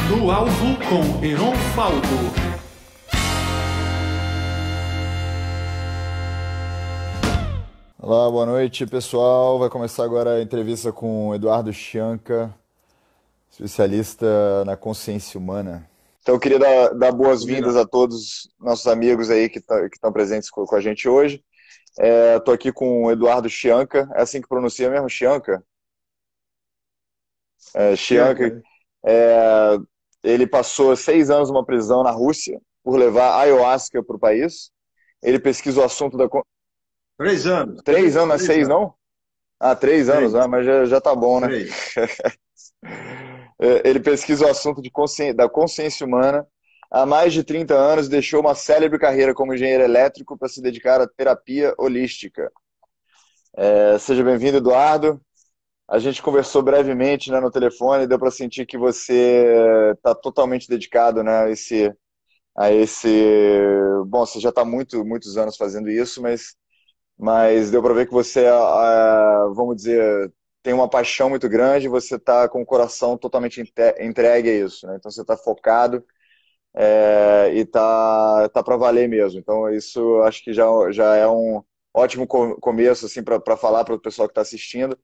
No alvo com Heron Falco. Olá, boa noite, pessoal. Vai começar agora a entrevista com o Eduardo Scianca, especialista na consciência humana. Então, eu queria dar boas-vindas a todos nossos amigos aí que estão presentes com a gente hoje. Estou aqui com o Eduardo Scianca. É assim que pronuncia mesmo? Scianca? Scianca. Ele passou 6 anos numa prisão na Rússia por levar ayahuasca para o país. Ele pesquisa o assunto da... 3 anos. 3 anos, não é 6, não? Ah, 3 anos, mas já tá bom, né? Ele pesquisa o assunto da consciência humana há mais de 30 anos e deixou uma célebre carreira como engenheiro elétrico para se dedicar à terapia holística. Seja bem-vindo, Eduardo. A gente conversou brevemente, né, no telefone e deu para sentir que você está totalmente dedicado, né, Bom, você já está muitos anos fazendo isso, mas deu para ver que você, vamos dizer, tem uma paixão muito grande, você está com o coração totalmente entregue a isso, né? Então você está focado e tá para valer mesmo. Então isso acho que já é um ótimo começo assim, para falar para o pessoal que está assistindo.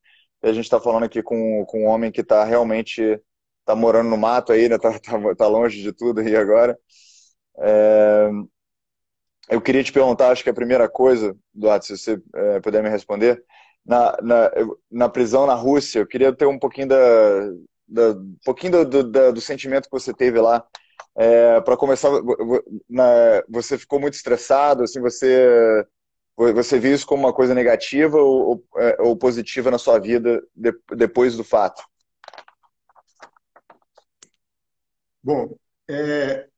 E a gente está falando aqui com um homem que está realmente morando no mato aí, né? Tá longe de tudo aí agora. Eu queria te perguntar, acho que a primeira coisa, Eduardo, se você puder me responder, na prisão na Rússia, eu queria ter um pouquinho do sentimento que você teve lá. Para começar, você ficou muito estressado, assim, você viu isso como uma coisa negativa ou positiva na sua vida depois do fato? Bom,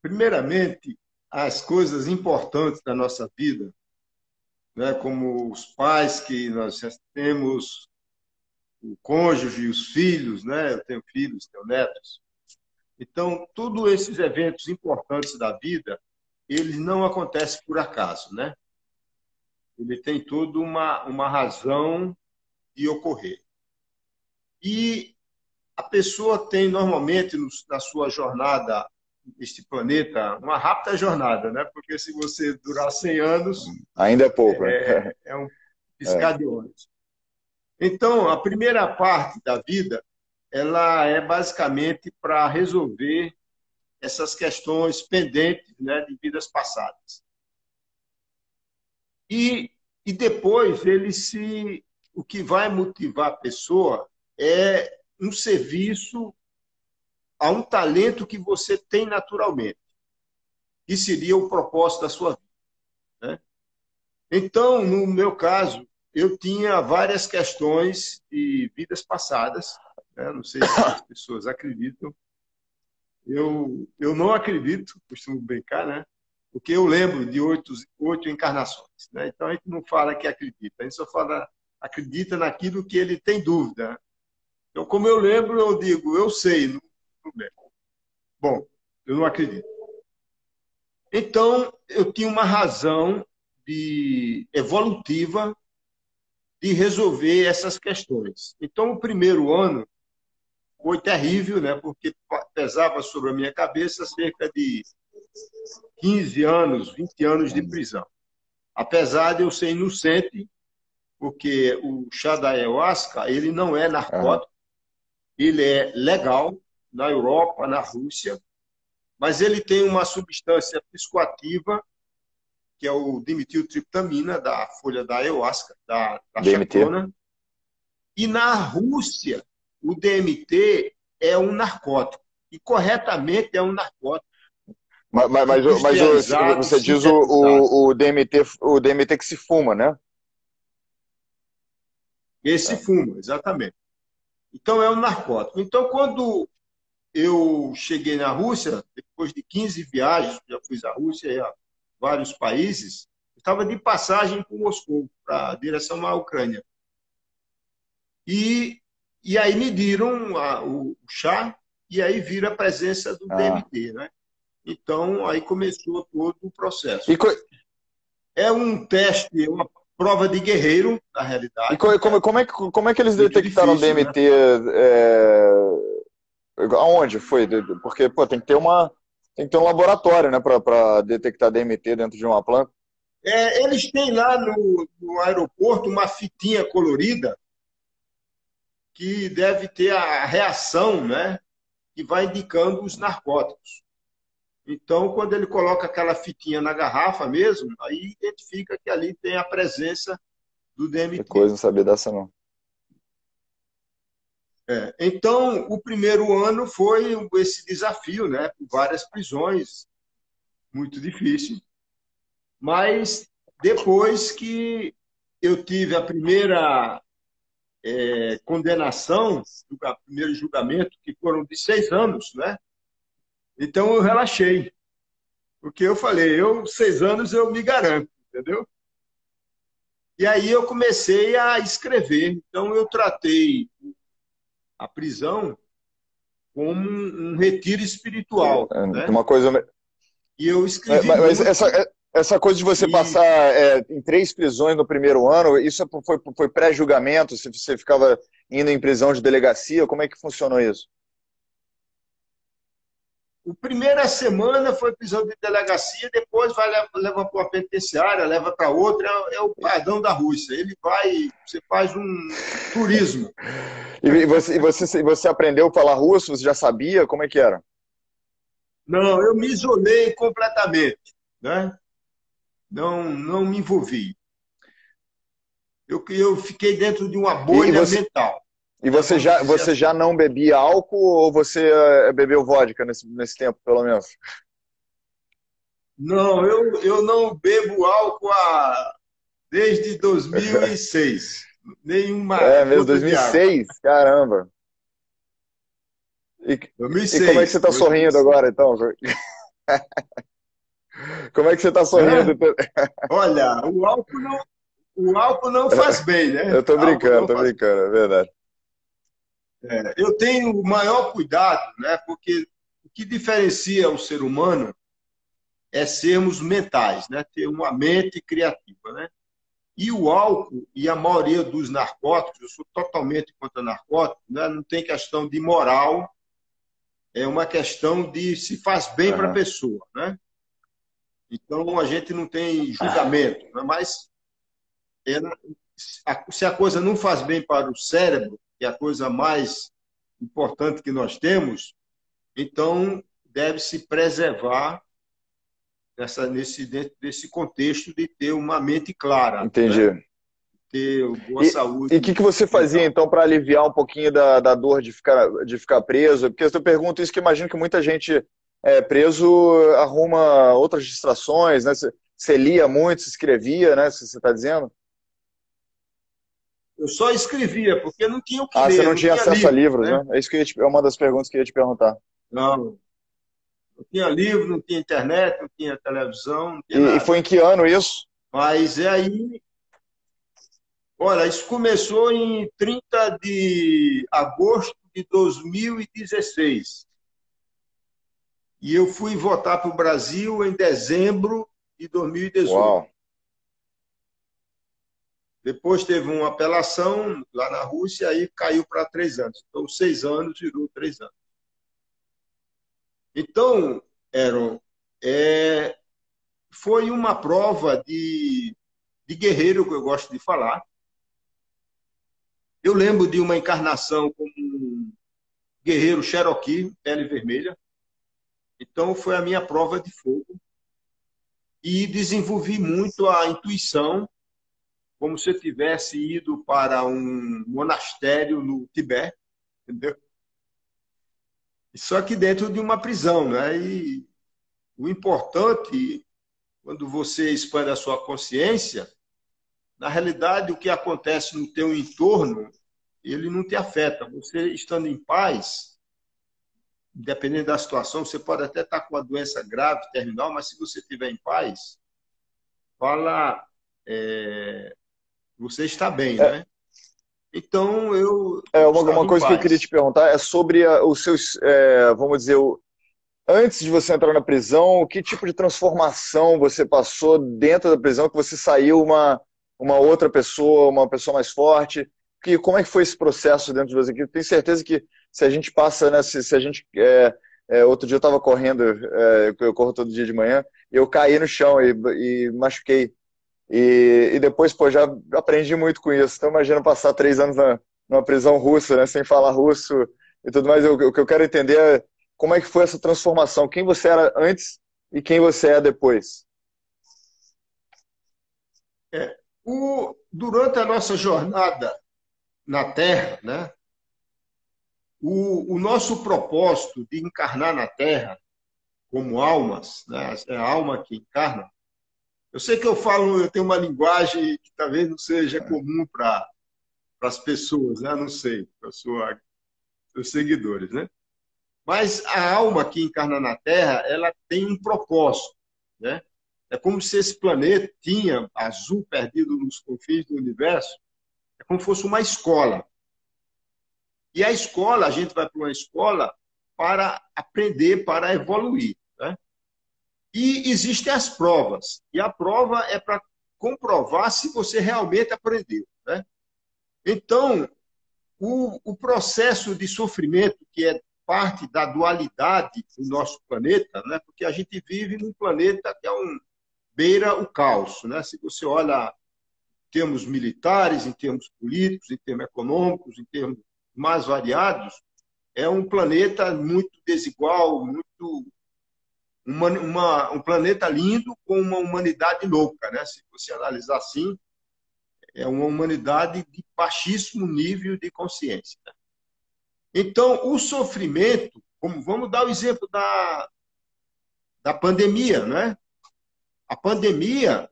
primeiramente, as coisas importantes da nossa vida, né, como os pais que nós já temos, o cônjuge, os filhos, né? Eu tenho filhos, tenho netos. Então, todos esses eventos importantes da vida, eles não acontecem por acaso, né? Ele tem toda uma razão de ocorrer. E a pessoa tem, normalmente, na sua jornada neste planeta, uma rápida jornada, né? Porque se você durar 100 anos... Ainda é pouco, né? É um piscar de olhos. Então, a primeira parte da vida, ela é basicamente para resolver essas questões pendentes, né, de vidas passadas. E depois, o que vai motivar a pessoa é um serviço a um talento que você tem naturalmente, que seria o propósito da sua vida, né? Então, no meu caso, eu tinha várias questões de vidas passadas, né? Não sei se as pessoas acreditam. Eu não acredito, costumo brincar, né? Porque eu lembro de 8 encarnações, né? Então, a gente não fala que acredita, a gente só acredita naquilo que ele tem dúvida. Então, como eu lembro, eu digo, eu sei, não tem problema. Bom, eu não acredito. Então, eu tinha uma razão evolutiva de resolver essas questões. Então, o primeiro ano foi terrível, né? Porque pesava sobre a minha cabeça cerca de 15 anos, 20 anos de prisão. Apesar de eu ser inocente, porque o chá da ayahuasca, ele não é narcótico, ele é legal na Europa, na Rússia, mas ele tem uma substância psicoativa, que é o dimetiltriptamina, da folha da ayahuasca, da chacrona. E na Rússia, o DMT é um narcótico. E corretamente é um narcótico. Mas você diz o DMT que se fuma, né? Esse fuma, exatamente. Então é um narcótico. Então, quando eu cheguei na Rússia, depois de 15 viagens, já fui à Rússia e a vários países, eu estava de passagem por Moscou, para a direção à Ucrânia. E aí me deram o chá, e aí vira a presença do DMT, né? Então, aí começou todo o processo. É um teste, uma prova de guerreiro, na realidade. E como é que eles detectaram difícil, DMT? Né? Aonde foi? Porque, pô, tem que ter um laboratório, né, para detectar DMT dentro de uma planta. Eles têm lá no aeroporto uma fitinha colorida que deve ter a reação, né, que vai indicando os narcóticos. Então, quando ele coloca aquela fitinha na garrafa mesmo, aí identifica que ali tem a presença do Que DMT. coisa, não sabia dessa não. Então, o primeiro ano foi esse desafio, né, por várias prisões, muito difícil. Mas depois que eu tive a primeira condenação, o primeiro julgamento, que foram de 6 anos, né? Então eu relaxei, porque eu falei, 6 anos eu me garanto, entendeu? E aí eu comecei a escrever. Então eu tratei a prisão como um retiro espiritual, né? Uma coisa. E eu escrevi Mas muito. essa coisa de você passar em 3 prisões no primeiro ano, isso foi pré-julgamento? Se você ficava indo em prisão de delegacia, como é que funcionou isso? A primeira semana foi prisão de delegacia, depois leva para uma penitenciária, leva para outra, é o padrão da Rússia. Ele vai, você faz um turismo. E você aprendeu a falar russo? Você já sabia? Como é que era? Não, eu me isolei completamente, né? Não me envolvi. Eu fiquei dentro de uma bolha mental. E você já não bebia álcool ou você bebeu vodka nesse tempo, pelo menos? Não, eu não bebo álcool desde 2006. Nenhuma mesmo, gota de água. 2006? Caramba! 2006, e como é que você está sorrindo agora, então? Como é que você está sorrindo? Olha, o álcool não faz bem, né? Eu tô brincando, é verdade. Eu tenho o maior cuidado, né? Porque o que diferencia o ser humano é sermos mentais, né? Ter uma mente criativa, né? E o álcool e a maioria dos narcóticos, eu sou totalmente contra narcóticos, né? Não tem questão de moral, é uma questão de se faz bem para a pessoa, né? Então a gente não tem julgamento, né? Mas se a coisa não faz bem para o cérebro, que é a coisa mais importante que nós temos, então deve-se preservar dentro desse contexto de ter uma mente clara. Entendi. Né? Ter boa saúde. E o que você fazia, então, para aliviar um pouquinho da dor de ficar preso? Porque eu pergunto isso, que imagino que muita gente preso arruma outras distrações, né? Você lia muito, você escrevia, né? Você está dizendo? Eu só escrevia, porque não tinha o que ler. Você não tinha acesso a livros, né? É isso que é uma das perguntas que eu ia te perguntar. Não tinha livro, não tinha internet, não tinha televisão, não tinha nada. E foi em que ano isso? Mas aí... Olha, isso começou em 30 de agosto de 2016. E eu fui votar para o Brasil em dezembro de 2018. Uau. Depois teve uma apelação lá na Rússia, aí caiu para 3 anos. Então, 6 anos virou 3 anos. Então, Aaron, foi uma prova de guerreiro, que eu gosto de falar. Eu lembro de uma encarnação como um guerreiro Cherokee, pele vermelha. Então, foi a minha prova de fogo. E desenvolvi muito a intuição, como se eu tivesse ido para um monastério no Tibete, entendeu? Só que dentro de uma prisão, né? E o importante, quando você expande a sua consciência, na realidade, o que acontece no teu entorno, ele não te afeta. Você estando em paz, dependendo da situação, você pode até estar com uma doença grave, terminal, mas se você estiver em paz, você está bem, né? Então, uma coisa que eu queria te perguntar é sobre os seus, vamos dizer, antes de você entrar na prisão, que tipo de transformação você passou dentro da prisão, que você saiu uma outra pessoa, uma pessoa mais forte? Como é que foi esse processo dentro de você? Eu tenho certeza que se a gente passa, né, se a gente... outro dia eu estava correndo, eu corro todo dia de manhã, e eu caí no chão e machuquei. E depois, pô, já aprendi muito com isso. Então, imagina passar 3 anos numa prisão russa, né, sem falar russo e tudo mais. O que eu quero entender é como é que foi essa transformação. Quem você era antes e quem você é depois. Durante a nossa jornada na Terra, né, o nosso propósito de encarnar na Terra como almas, né, é a alma que encarna. Eu sei que eu tenho uma linguagem que talvez não seja comum para as pessoas, né? Não sei, para os seguidores, né? Mas a alma que encarna na Terra, ela tem um propósito, né? É como se esse planeta tinha azul perdido nos confins do universo, é como se fosse uma escola. E a escola, a gente vai para uma escola para aprender, para evoluir, né? E existem as provas. E a prova é para comprovar se você realmente aprendeu, né? Então, o processo de sofrimento, que é parte da dualidade do nosso planeta, né? Porque a gente vive num planeta que beira o caos, né? Se você olha em termos militares, em termos políticos, em termos econômicos, em termos mais variados, é um planeta muito desigual, muito um planeta lindo com uma humanidade louca, né? Se você analisar assim, é uma humanidade de baixíssimo nível de consciência. Então, o sofrimento, vamos dar o exemplo da pandemia, né? A pandemia,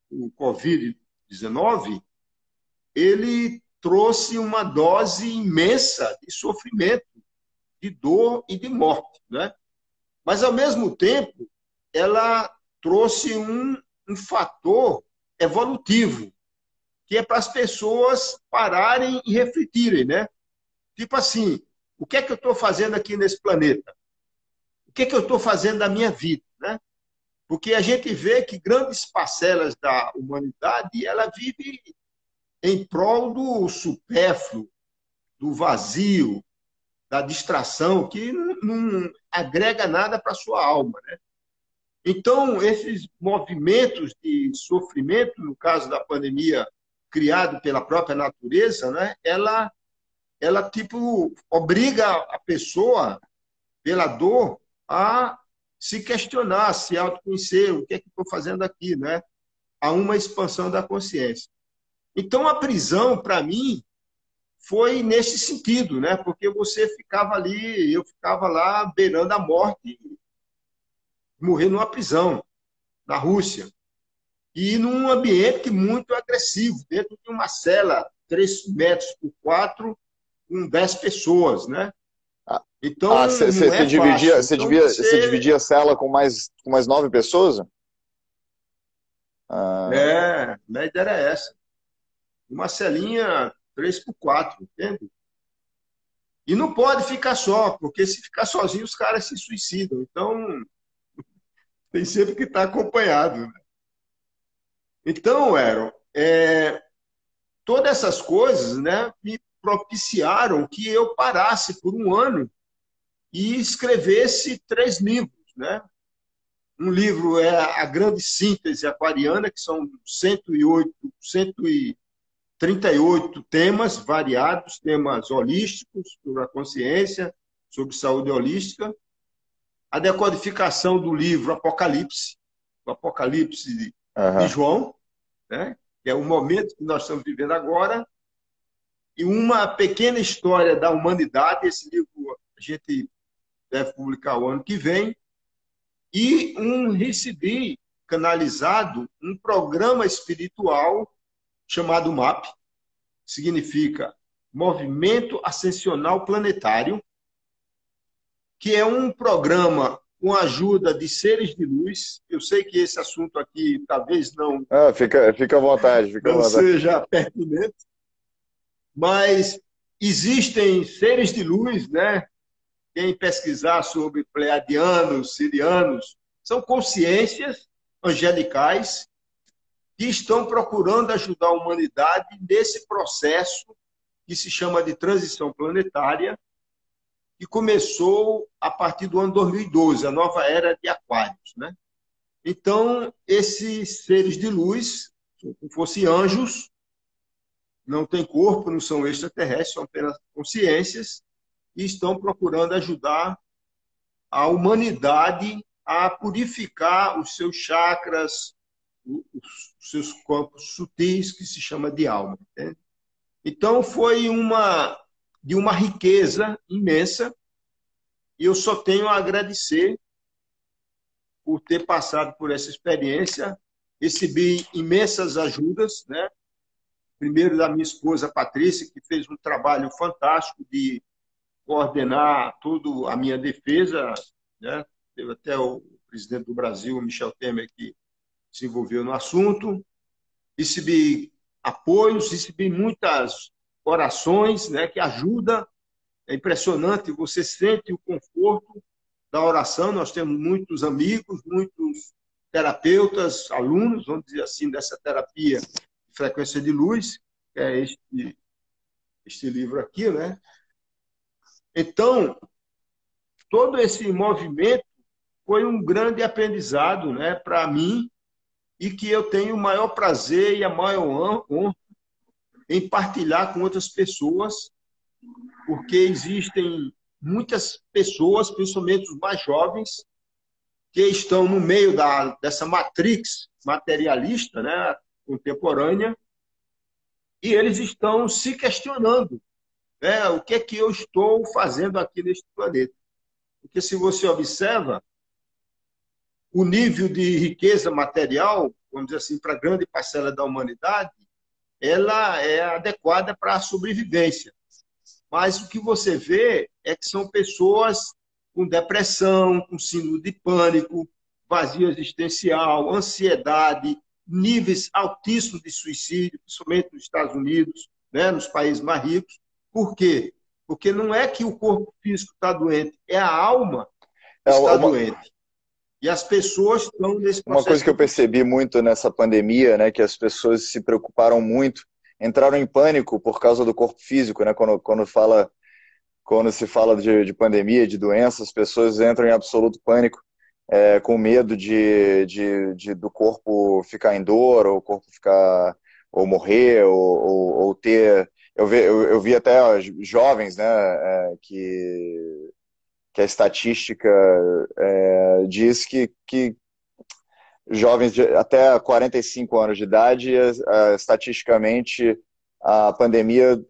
o Covid-19, ele trouxe uma dose imensa de sofrimento, de dor e de morte, né? Mas, ao mesmo tempo, ela trouxe um fator evolutivo, que é para as pessoas pararem e refletirem, né? Tipo assim, o que é que eu estou fazendo aqui nesse planeta? O que é que eu estou fazendo da minha vida, né? Porque a gente vê que grandes parcelas da humanidade, ela vive em prol do supérfluo, do vazio, da distração, que não agrega nada para a sua alma, né? Então, esses movimentos de sofrimento, no caso da pandemia, criado pela própria natureza, né? Ela tipo, obriga a pessoa, pela dor, a se questionar, se autoconhecer, o que é que estou fazendo aqui, né? Há uma expansão da consciência. Então, a prisão, para mim, foi nesse sentido, né? Porque você ficava ali, eu ficava lá beirando a morte, morrer numa prisão, na Rússia. E num ambiente muito agressivo, dentro de uma cela, 3 metros por 4, com 10 pessoas, né? Então, não é fácil. Você dividia a cela com mais 9 pessoas? A média era essa. Uma celinha 3 por 4, entende? E não pode ficar só, porque se ficar sozinho, os caras se suicidam. Então, tem sempre que estar acompanhado, né? Então, Aaron, todas essas coisas, né, me propiciaram que eu parasse por um ano e escrevesse 3 livros, né? Um livro é A Grande Síntese Aquariana, que são 138 temas variados, temas holísticos, sobre a consciência, sobre saúde holística. A decodificação do livro Apocalipse, o Apocalipse de João, né? Que é o momento que nós estamos vivendo agora, e uma pequena história da humanidade. Esse livro a gente deve publicar o ano que vem, e recebi canalizado um programa espiritual chamado MAP, significa Movimento Ascensional Planetário, que é um programa com a ajuda de seres de luz. Eu sei que esse assunto aqui talvez não fica à vontade, seja pertinente, mas existem seres de luz, né? Quem pesquisar sobre pleiadianos, sirianos, são consciências angelicais que estão procurando ajudar a humanidade nesse processo que se chama de transição planetária, que começou a partir do ano 2012, a nova era de Aquários, né? Então, esses seres de luz, como fossem anjos, não têm corpo, não são extraterrestres, são apenas consciências, e estão procurando ajudar a humanidade a purificar os seus chakras, os seus corpos sutis, que se chama de alma. Entende? Então, foi de uma riqueza imensa, e eu só tenho a agradecer por ter passado por essa experiência. Recebi imensas ajudas, né? Primeiro da minha esposa, Patrícia, que fez um trabalho fantástico de coordenar toda a minha defesa, né? Teve até o presidente do Brasil, Michel Temer, que se envolveu no assunto. Recebi apoios, recebi muitas orações, né, que ajudam. É impressionante, você sente o conforto da oração. Nós temos muitos amigos, muitos terapeutas, alunos, vamos dizer assim, dessa terapia de frequência de luz, que é este livro aqui, né? Então, todo esse movimento foi um grande aprendizado, né, para mim, e que eu tenho o maior prazer e a maior honra em partilhar com outras pessoas, porque existem muitas pessoas, principalmente os mais jovens, que estão no meio dessa matrix materialista, né, contemporânea, e eles estão se questionando, né, o que é que eu estou fazendo aqui neste planeta. Porque se você observa, o nível de riqueza material, vamos dizer assim, para a grande parcela da humanidade, ela é adequada para a sobrevivência. Mas o que você vê é que são pessoas com depressão, com síndrome de pânico, vazio existencial, ansiedade, níveis altíssimos de suicídio, principalmente nos Estados Unidos, né, nos países mais ricos. Por quê? Porque não é que o corpo físico está doente, é a alma que está doente. E as pessoas estão nesse processo. Uma coisa que eu percebi muito nessa pandemia, né, que as pessoas se preocuparam muito, entraram em pânico por causa do corpo físico, né? Quando se fala de pandemia, de doença, as pessoas entram em absoluto pânico, com medo do corpo ficar em dor, ou o corpo ficar, ou morrer, ou ter. Eu vi até jovens, né, que a estatística diz que jovens de até 45 anos de idade, estatisticamente, a pandemia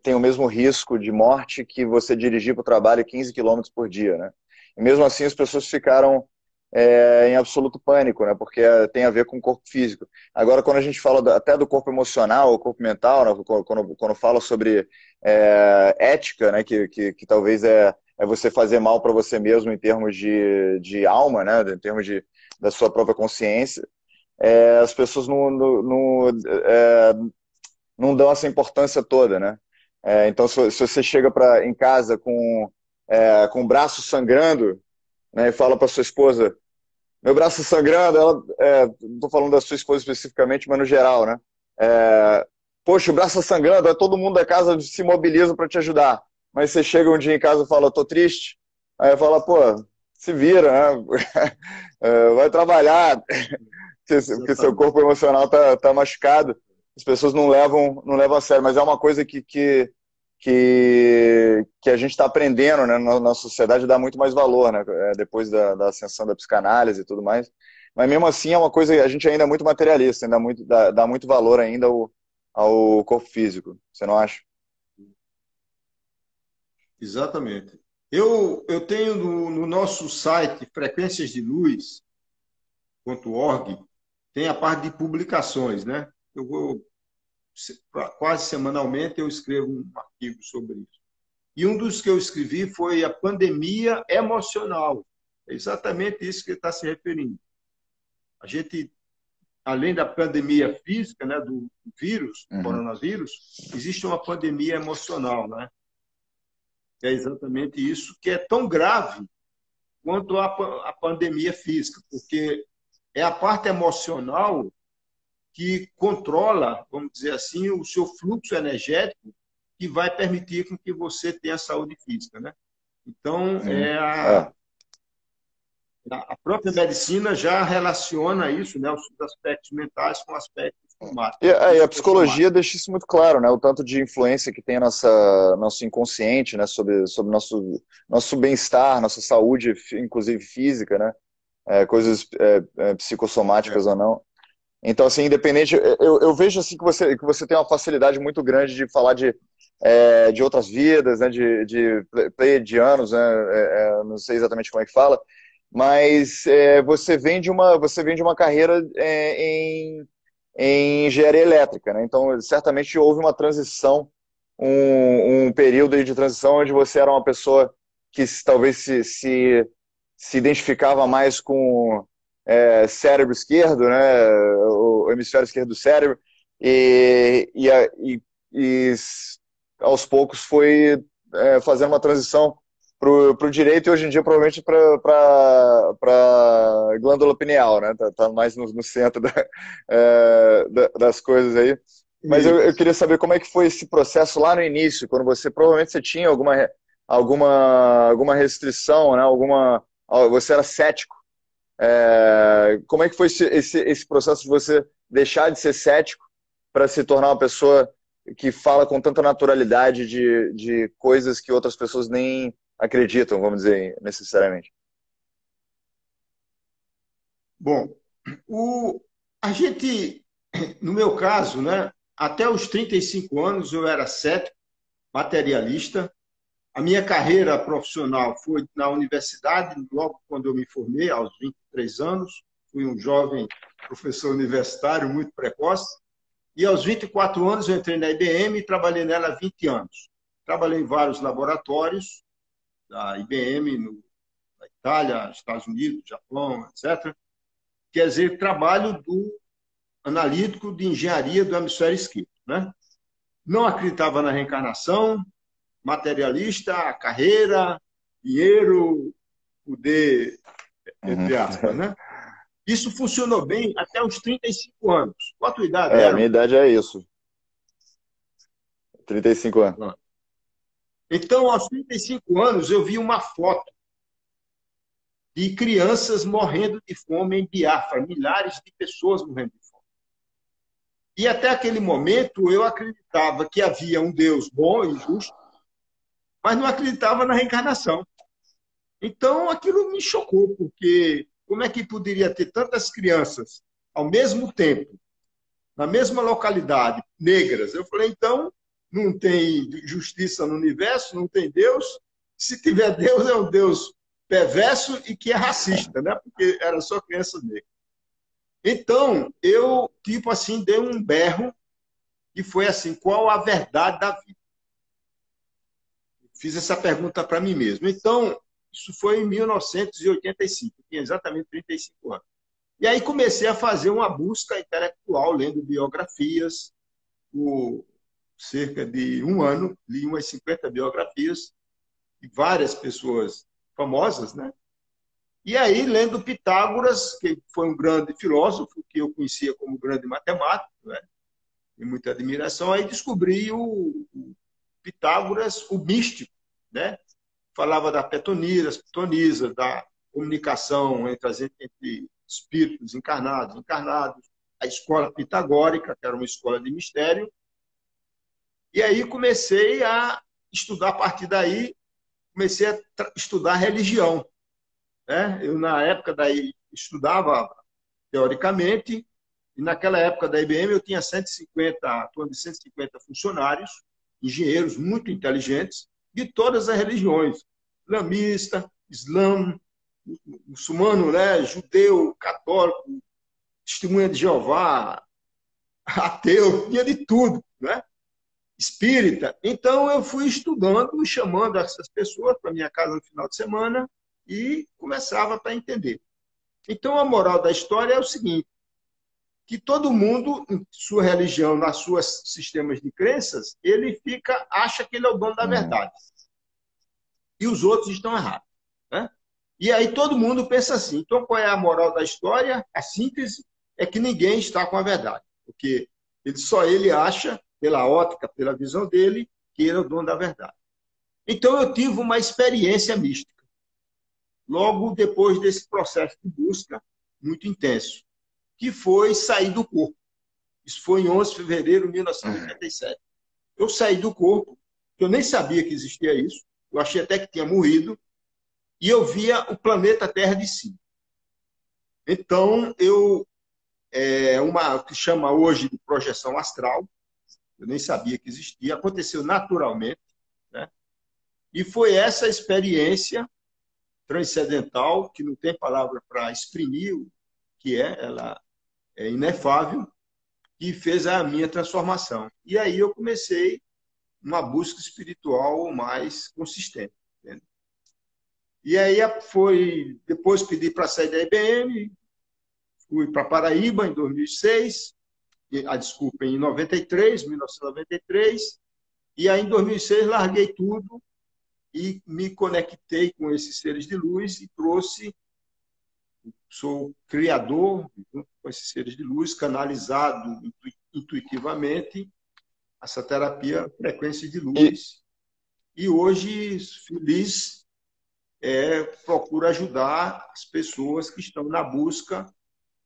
tem o mesmo risco de morte que você dirigir para o trabalho 15 quilômetros por dia, né? E mesmo assim as pessoas ficaram em absoluto pânico, né? Porque tem a ver com o corpo físico. Agora, quando a gente fala até do corpo emocional, o corpo mental, né? Quando fala sobre ética, né? Que talvez é você fazer mal para você mesmo em termos de alma, né? Em termos da sua própria consciência, as pessoas não dão essa importância toda, né? Então, se você chega em casa com o braço sangrando, né, e fala para sua esposa, meu braço sangrando, ela, não estou falando da sua esposa especificamente, mas no geral, né? Poxa, o braço tá sangrando, aí todo mundo da casa se mobiliza para te ajudar. Mas você chega um dia em casa e fala, tô triste, aí fala, pô, se vira, né? Vai trabalhar, porque seu corpo emocional tá machucado. As pessoas não levam a sério, mas é uma coisa que a gente está aprendendo, né, na sociedade, dá muito mais valor, né, depois da ascensão da psicanálise e tudo mais. Mas mesmo assim é uma coisa, a gente ainda é muito materialista, ainda dá muito valor ainda ao corpo físico, você não acha? Exatamente. Eu tenho no nosso site frequenciasdeluz.org, tem a parte de publicações, né? Eu vou quase semanalmente eu escrevo um artigo sobre isso. E um dos que eu escrevi foi a pandemia emocional. É exatamente isso que ele está se referindo. A gente, além da pandemia física, né, do vírus, do coronavírus, existe uma pandemia emocional, né? É exatamente isso, que é tão grave quanto a pandemia física, porque é a parte emocional que controla, vamos dizer assim, o seu fluxo energético, que vai permitir com que você tenha saúde física, né? Então, Uhum. É. a própria medicina já relaciona isso, né, os aspectos mentais com aspectos somáticos, E a psicossomáticos. psicologia deixa isso muito claro, né? O tanto de influência que tem a nosso inconsciente, né? Sobre nosso bem-estar, nossa saúde, inclusive física, né? Coisas É. psicossomáticas ou não. Então, assim, independente, eu vejo assim que você tem uma facilidade muito grande de falar de outras vidas, né? De pleiadianos, né? Não sei exatamente como é que fala, mas você vem de uma carreira em engenharia elétrica, né? Então, certamente houve uma transição, um período aí de transição onde você era uma pessoa que talvez se identificava mais com cérebro esquerdo, né? O hemisfério esquerdo do cérebro, e aos poucos foi fazendo uma transição para o direito e hoje em dia provavelmente para glândula pineal, né? Tá mais no centro das coisas aí. Mas eu Isso. queria saber como é que foi esse processo lá no início, quando provavelmente você tinha alguma restrição, né? Você era cético. Como é que foi esse processo de você deixar de ser cético para se tornar uma pessoa que fala com tanta naturalidade de coisas que outras pessoas nem acreditam, vamos dizer, necessariamente? Bom, o, a gente, no meu caso, né, até os 35 anos eu era cético, materialista. A minha carreira profissional foi na universidade, logo quando eu me formei, aos 23 anos. Fui um jovem professor universitário muito precoce. E aos 24 anos eu entrei na IBM e trabalhei nela há 20 anos. Trabalhei em vários laboratórios da IBM, na Itália, Estados Unidos, Japão, etc. Quer dizer, trabalho do analítico de engenharia do hemisfério esquerdo. Né? Não acreditava na reencarnação, materialista, carreira, dinheiro, poder, Uhum. entre aspas. Né? Isso funcionou bem até os 35 anos. Qual a tua idade, A minha Eram? idade é isso, 35 anos. Então, aos 35 anos, eu vi uma foto de crianças morrendo de fome em Biafra, milhares de pessoas morrendo de fome. E até aquele momento eu acreditava que havia um Deus bom e justo, mas não acreditava na reencarnação. Então aquilo me chocou, porque como é que poderia ter tantas crianças ao mesmo tempo, na mesma localidade, negras? Eu falei, então não tem justiça no universo, não tem Deus. Se tiver Deus, é um Deus perverso e que é racista, né? Porque era só criança negra. Então, eu, tipo assim, dei um berro e foi assim, qual a verdade da vida? Fiz essa pergunta para mim mesmo. Então, isso foi em 1985, eu tinha exatamente 35 anos. E aí comecei a fazer uma busca intelectual, lendo biografias, por cerca de um ano, li umas 50 biografias de várias pessoas famosas, né? E aí, lendo Pitágoras, que foi um grande filósofo, que eu conhecia como grande matemático, né? E muita admiração, aí descobri o Pitágoras, o místico, né? Falava da petonia, das pitonisas, da comunicação entre espíritos encarnados, encarnados, a escola pitagórica, que era uma escola de mistério. E aí comecei a estudar, a partir daí, comecei a estudar religião. Né? Eu, na época, daí estudava teoricamente, e naquela época da IBM eu tinha 150, torno de 150 funcionários, engenheiros muito inteligentes, de todas as religiões, islamista, islã, muçulmano, né, judeu, católico, testemunha de Jeová, ateu, tinha de tudo, né? Espírita. Então eu fui estudando e chamando essas pessoas para minha casa no final de semana e começava para entender. Então a moral da história é o seguinte, que todo mundo, em sua religião, nas suas sistemas de crenças, ele acha que ele é o dono da Uhum. verdade. E os outros estão errados. Né? E aí todo mundo pensa assim. Então, qual é a moral da história? A síntese é que ninguém está com a verdade. Porque só ele acha, pela ótica, pela visão dele, que ele é o dono da verdade. Então, eu tive uma experiência mística, logo depois desse processo de busca muito intenso, que foi sair do corpo. Isso foi em 11 de fevereiro de 1987. Eu saí do corpo, eu nem sabia que existia isso, eu achei até que tinha morrido, e eu via o planeta Terra de cima. Então, uma que chama hoje de projeção astral, eu nem sabia que existia, aconteceu naturalmente, né? E foi essa experiência transcendental, que não tem palavra para exprimir o que ela é inefável, que fez a minha transformação. E aí eu comecei uma busca espiritual mais consistente. Entende? E aí depois pedi para sair da IBM, fui para Paraíba em 2006, desculpa, em 1993, e aí em 2006 larguei tudo e me conectei com esses seres de luz e sou criador, junto com esses seres de luz, canalizado intuitivamente, essa terapia frequência de luz. E hoje, feliz, procuro ajudar as pessoas que estão na busca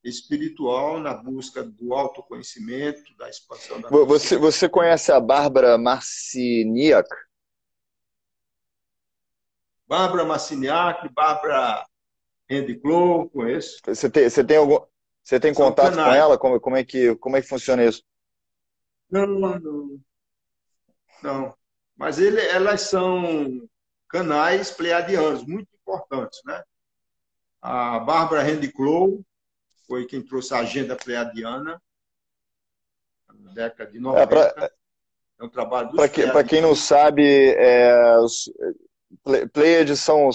espiritual, na busca do autoconhecimento, da expansão da Você conhece a Bárbara Marciniak? Bárbara Marciniak, Bárbara Handiclow, conheço. Você tem contato com ela? Como é que funciona isso? Não. Mas elas são canais pleiadianos, muito importantes, né? A Bárbara Handiclow foi quem trouxe a agenda pleiadiana na década de 90. É um trabalho dos Para quem não sabe, os Pleiades são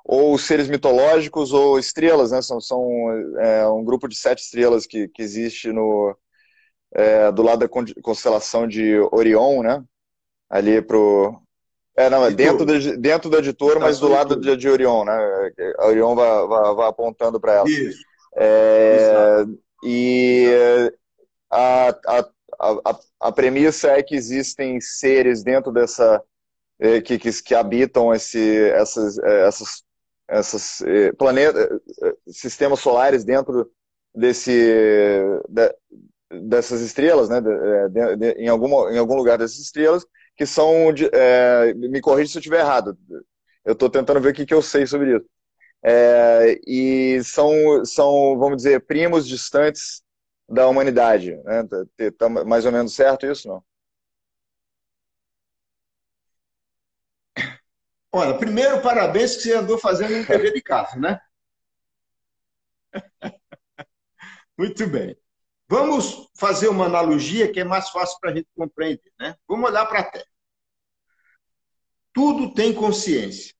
ou seres mitológicos ou estrelas, né? São um grupo de 7 estrelas que existe do lado da constelação de Orion, né? Ali pro... dentro do editor, mas do lado de Orion, né? A Orion vai apontando para ela. Isso. E a premissa é que existem seres dentro dessa... que habitam esses sistemas solares dentro dessas estrelas, né? Em algum lugar dessas estrelas, que são, me corrija se eu estiver errado, eu estou tentando ver o que eu sei sobre isso, e são, vamos dizer, primos distantes da humanidade, né? Tá mais ou menos certo isso, não? Olha, primeiro, parabéns que você andou fazendo um dever de casa, né? Muito bem. Vamos fazer uma analogia que é mais fácil para a gente compreender, né? Vamos olhar para a Terra. Tudo tem consciência.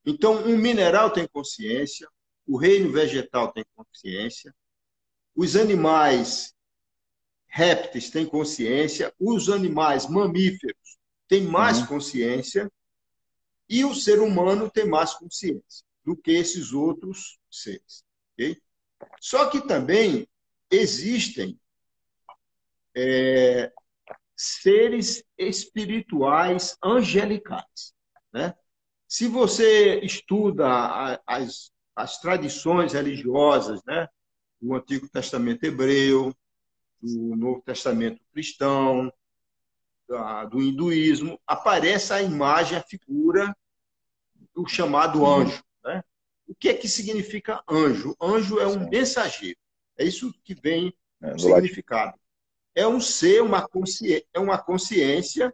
Então, um mineral tem consciência, o reino vegetal tem consciência, os animais répteis têm consciência, os animais mamíferos têm mais consciência, e o ser humano tem mais consciência do que esses outros seres. Okay? Só que também existem seres espirituais angelicais. Né? Se você estuda as tradições religiosas, né, do Antigo Testamento hebreu, do Novo Testamento cristão, do hinduísmo, aparece a imagem, a figura do chamado anjo. Né? O que é que significa anjo? Anjo é um mensageiro. É isso que vem o significado. É um ser, uma consciência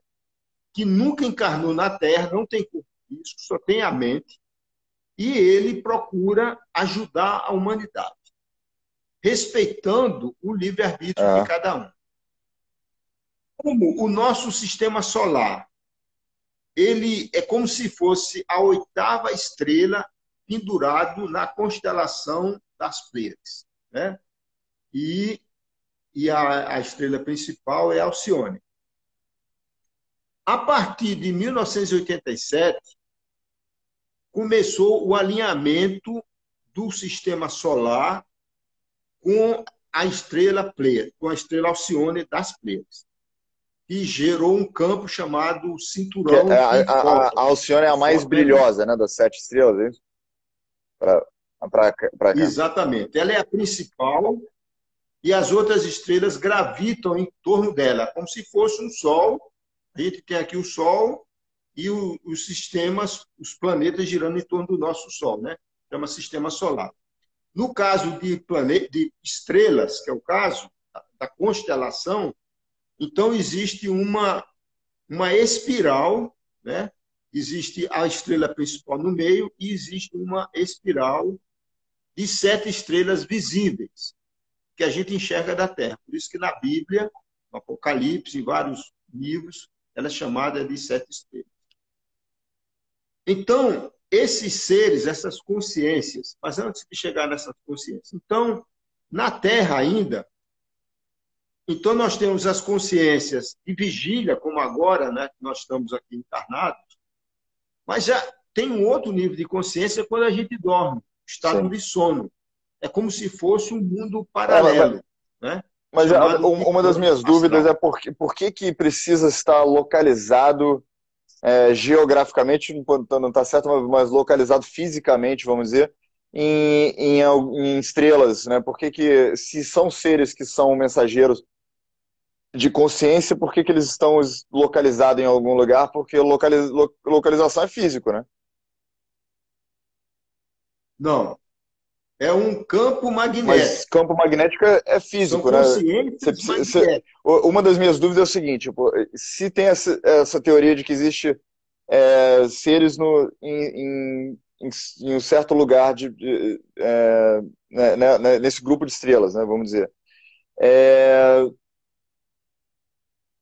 que nunca encarnou na Terra, não tem corpo físico, só tem a mente, e ele procura ajudar a humanidade, respeitando o livre-arbítrio de cada um. Como o nosso sistema solar, ele é como se fosse a 8ª estrela pendurado na constelação das Pleiades, né? E a estrela principal é Alcione. A partir de 1987, começou o alinhamento do sistema solar com a estrela Pleiade, com a estrela Alcione das Pleiades. que gerou um campo chamado Que cinturão de a Alcione é a mais Foco, né? brilhosa, né, das 7 estrelas, é isso? Para cá. Exatamente. Ela é a principal e as outras estrelas gravitam em torno dela, como se fosse um Sol. A gente tem aqui o Sol e os sistemas, os planetas girando em torno do nosso Sol, né? Chama sistema solar. No caso de estrelas, que é o caso da constelação, então existe uma espiral, né? Existe a estrela principal no meio e existe uma espiral de 7 estrelas visíveis que a gente enxerga da Terra. Por isso que na Bíblia, no Apocalipse, em vários livros, ela é chamada de 7 estrelas. Então, esses seres, essas consciências, mas antes de chegar nessas consciências, então, na Terra ainda, então nós temos as consciências de vigília, como agora, né, que nós estamos aqui encarnados, mas já tem um outro nível de consciência quando a gente dorme, estado Sim. de sono. É como se fosse um mundo paralelo, né? Mas uma das minhas astral. dúvidas é por que precisa estar localizado geograficamente, não está certo, mas localizado fisicamente, vamos dizer, em estrelas, né? Por que, se são seres que são mensageiros de consciência, por que eles estão localizados em algum lugar? Porque localização é físico, né? Não. É um campo magnético. Mas campo magnético é físico, São né? consciências magnéticas. Uma das minhas dúvidas é o seguinte, se tem essa teoria de que existe seres em um certo lugar nesse grupo de estrelas, né, vamos dizer.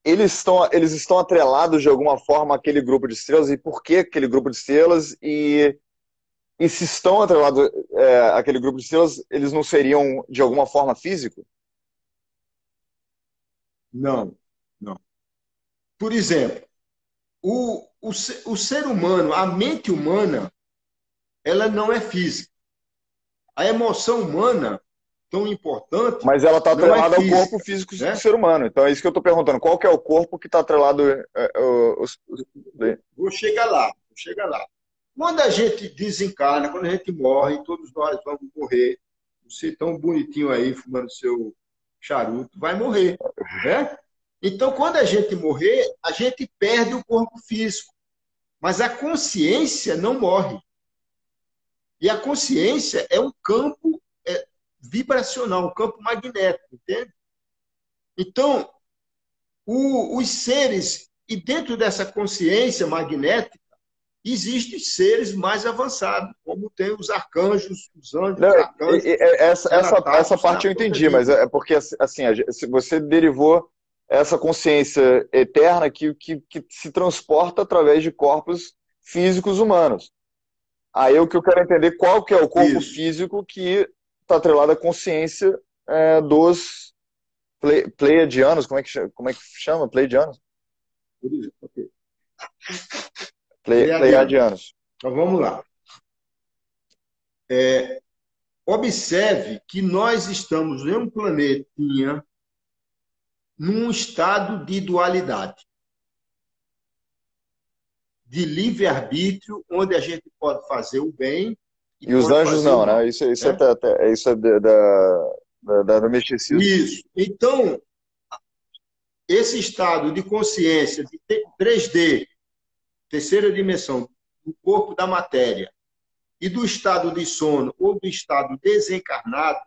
Eles estão atrelados de alguma forma àquele grupo de estrelas, e por que aquele grupo de estrelas, e se estão atrelados àquele grupo de estrelas, eles não seriam de alguma forma físico? Não, não. Por exemplo, o ser humano, a mente humana, ela não é física. A emoção humana, tão importante, mas ela está atrelada ao corpo físico né? do ser humano. Então é isso que eu estou perguntando. Qual que é o corpo que está atrelado? Vou chegar lá. Quando a gente desencarna, quando a gente morre, todos nós vamos morrer. Você tão bonitinho aí, fumando seu charuto, vai morrer, né? Então, quando a gente morrer, a gente perde o corpo físico. Mas a consciência não morre. E a consciência é um campo vibracional, um campo magnético, entende? Então, os seres, e dentro dessa consciência magnética, existem seres mais avançados, como tem os arcanjos, os anjos, Não, os arcanjos. essa parte eu entendi, mas é porque assim, você derivou essa consciência eterna que se transporta através de corpos físicos humanos. Aí o que eu quero entender, qual que é o corpo físico que está atrelado à consciência dos pleiadianos, como é que chama? Pleiadianos? Okay. Pleiadianos. Então vamos lá. Observe que nós estamos em um planetinha num estado de dualidade, de livre-arbítrio, onde a gente pode fazer o bem e os anjos não, né? Isso é do misticismo. Isso. Então, esse estado de consciência de 3D, terceira dimensão, do corpo da matéria, e do estado de sono ou do estado desencarnado,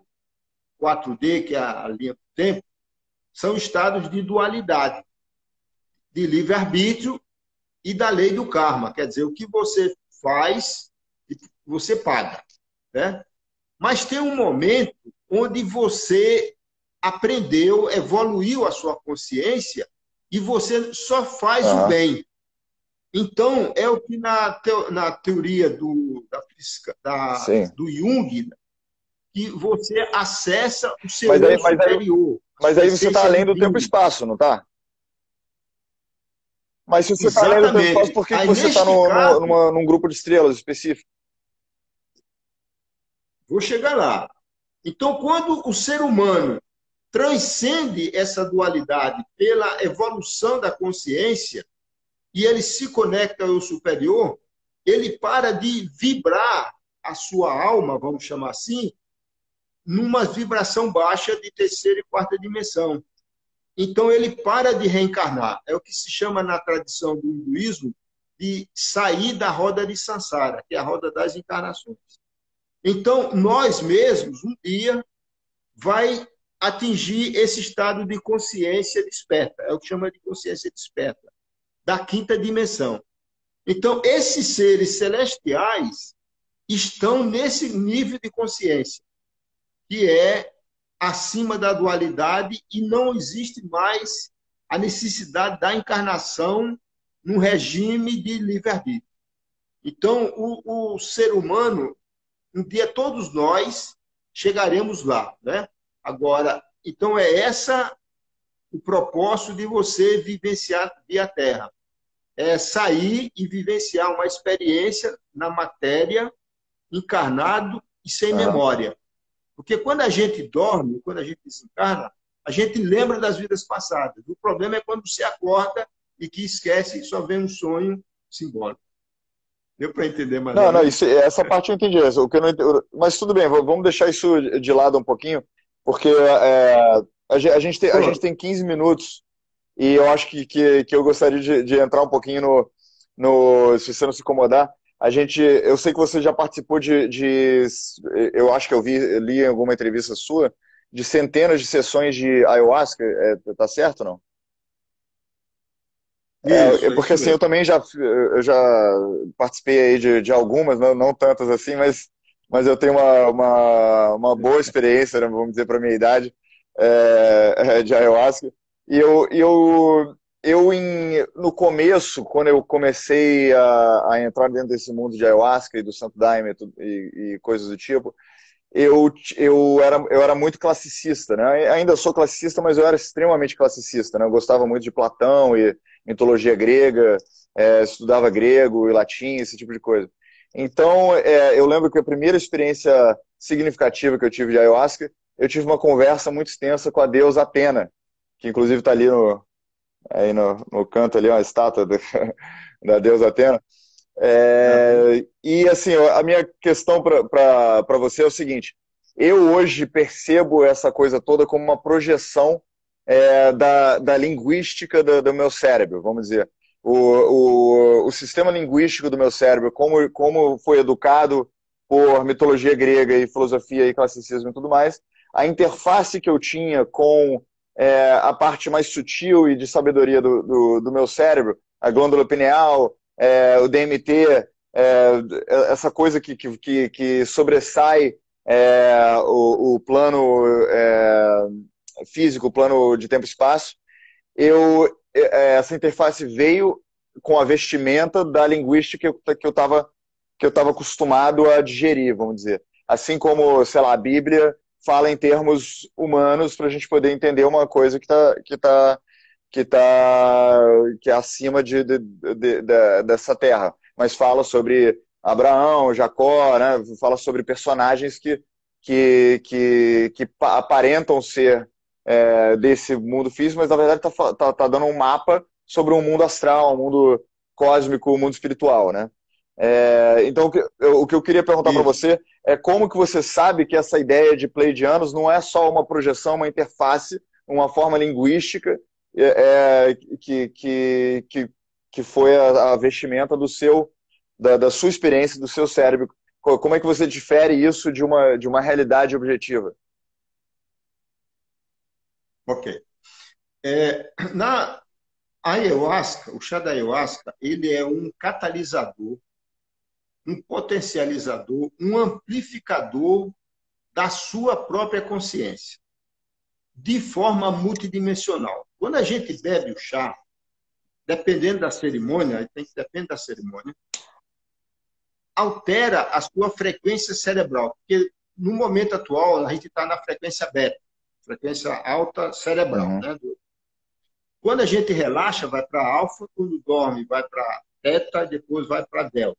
4D, que é a linha do tempo, são estados de dualidade, de livre-arbítrio e da lei do karma. Quer dizer, o que você faz, você paga, né? Mas tem um momento onde você aprendeu, evoluiu a sua consciência e você só faz o bem. Então, é o que na teoria do Jung, que você acessa o seu eu superior. Mas aí você está além do tempo e espaço, não está? Mas se você está além do tempo e espaço, por que você está num grupo de estrelas específico? Vou chegar lá. Então, quando o ser humano transcende essa dualidade pela evolução da consciência e ele se conecta ao superior, ele para de vibrar a sua alma, vamos chamar assim, numa vibração baixa de terceira e quarta dimensão. Então ele para de reencarnar. É o que se chama na tradição do hinduísmo de sair da roda de Sansara, que é a roda das encarnações. Então, nós mesmos, um dia, vai atingir esse estado de consciência desperta. É o que chama de consciência desperta, da quinta dimensão. Então, esses seres celestiais estão nesse nível de consciência, que é acima da dualidade e não existe mais a necessidade da encarnação num regime de livre-arbítrio. Então, o ser humano, um dia todos nós chegaremos lá, né? Agora, então é essa o propósito de você vivenciar via Terra. É sair e vivenciar uma experiência na matéria, encarnado e sem memória. Porque quando a gente dorme, quando a gente desencarna, a gente lembra das vidas passadas. O problema é quando você acorda e que esquece e só vê um sonho simbólico. Deu para entender mais? Não, essa parte eu entendi. O que eu não entendi, mas tudo bem, vamos deixar isso de lado um pouquinho, porque a gente tem 15 minutos e eu acho que eu gostaria de entrar um pouquinho se você não se incomodar. Eu sei que você já participou eu acho que li em alguma entrevista sua, de centenas de sessões de ayahuasca, tá certo ou não? Porque assim, eu também eu já participei aí de algumas, não tantas assim, mas eu tenho uma boa experiência, né, vamos dizer, para a minha idade, de ayahuasca. No começo, quando eu comecei a entrar dentro desse mundo de ayahuasca e do Santo Daime e coisas do tipo, eu era muito classicista, né? Ainda sou classicista, mas eu era extremamente classicista, né? Eu gostava muito de Platão e mitologia grega, estudava grego e latim, esse tipo de coisa. Então, eu lembro que a primeira experiência significativa que eu tive de ayahuasca, eu tive uma conversa muito extensa com a deusa Atena, que inclusive está ali no canto ali, uma estátua da deusa Atena. E assim, a minha questão para você é o seguinte: eu hoje percebo essa coisa toda como uma projeção da linguística do meu cérebro, vamos dizer. O sistema linguístico do meu cérebro, como foi educado por mitologia grega e filosofia e classicismo e tudo mais, a interface que eu tinha com a parte mais sutil e de sabedoria do meu cérebro, a glândula pineal, o DMT, essa coisa que sobressai o plano físico, o plano de tempo e espaço, essa interface veio com a vestimenta da linguística que eu estava acostumado a digerir, vamos dizer. Assim como, sei lá, a Bíblia fala em termos humanos para a gente poder entender uma coisa que é acima dessa terra, mas fala sobre Abraão, Jacó, né? Fala sobre personagens que aparentam ser desse mundo físico, mas na verdade tá dando um mapa sobre um mundo astral, um mundo cósmico, um mundo espiritual, né? Então o que eu queria perguntar para você é como que você sabe que essa ideia de pleidianos não é só uma projeção, uma interface, uma forma linguística que foi a vestimenta da sua experiência, do seu cérebro. Como é que você difere isso de uma realidade objetiva? Ok. Na ayahuasca, o chá da ayahuasca, ele é um catalisador, um potencializador, um amplificador da sua própria consciência, de forma multidimensional. Quando a gente bebe o chá, dependendo da cerimônia, depende da cerimônia, altera a sua frequência cerebral, porque no momento atual a gente está na frequência beta, frequência alta cerebral, né? Quando a gente relaxa, vai para alfa, quando dorme, vai para teta, e depois vai para delta.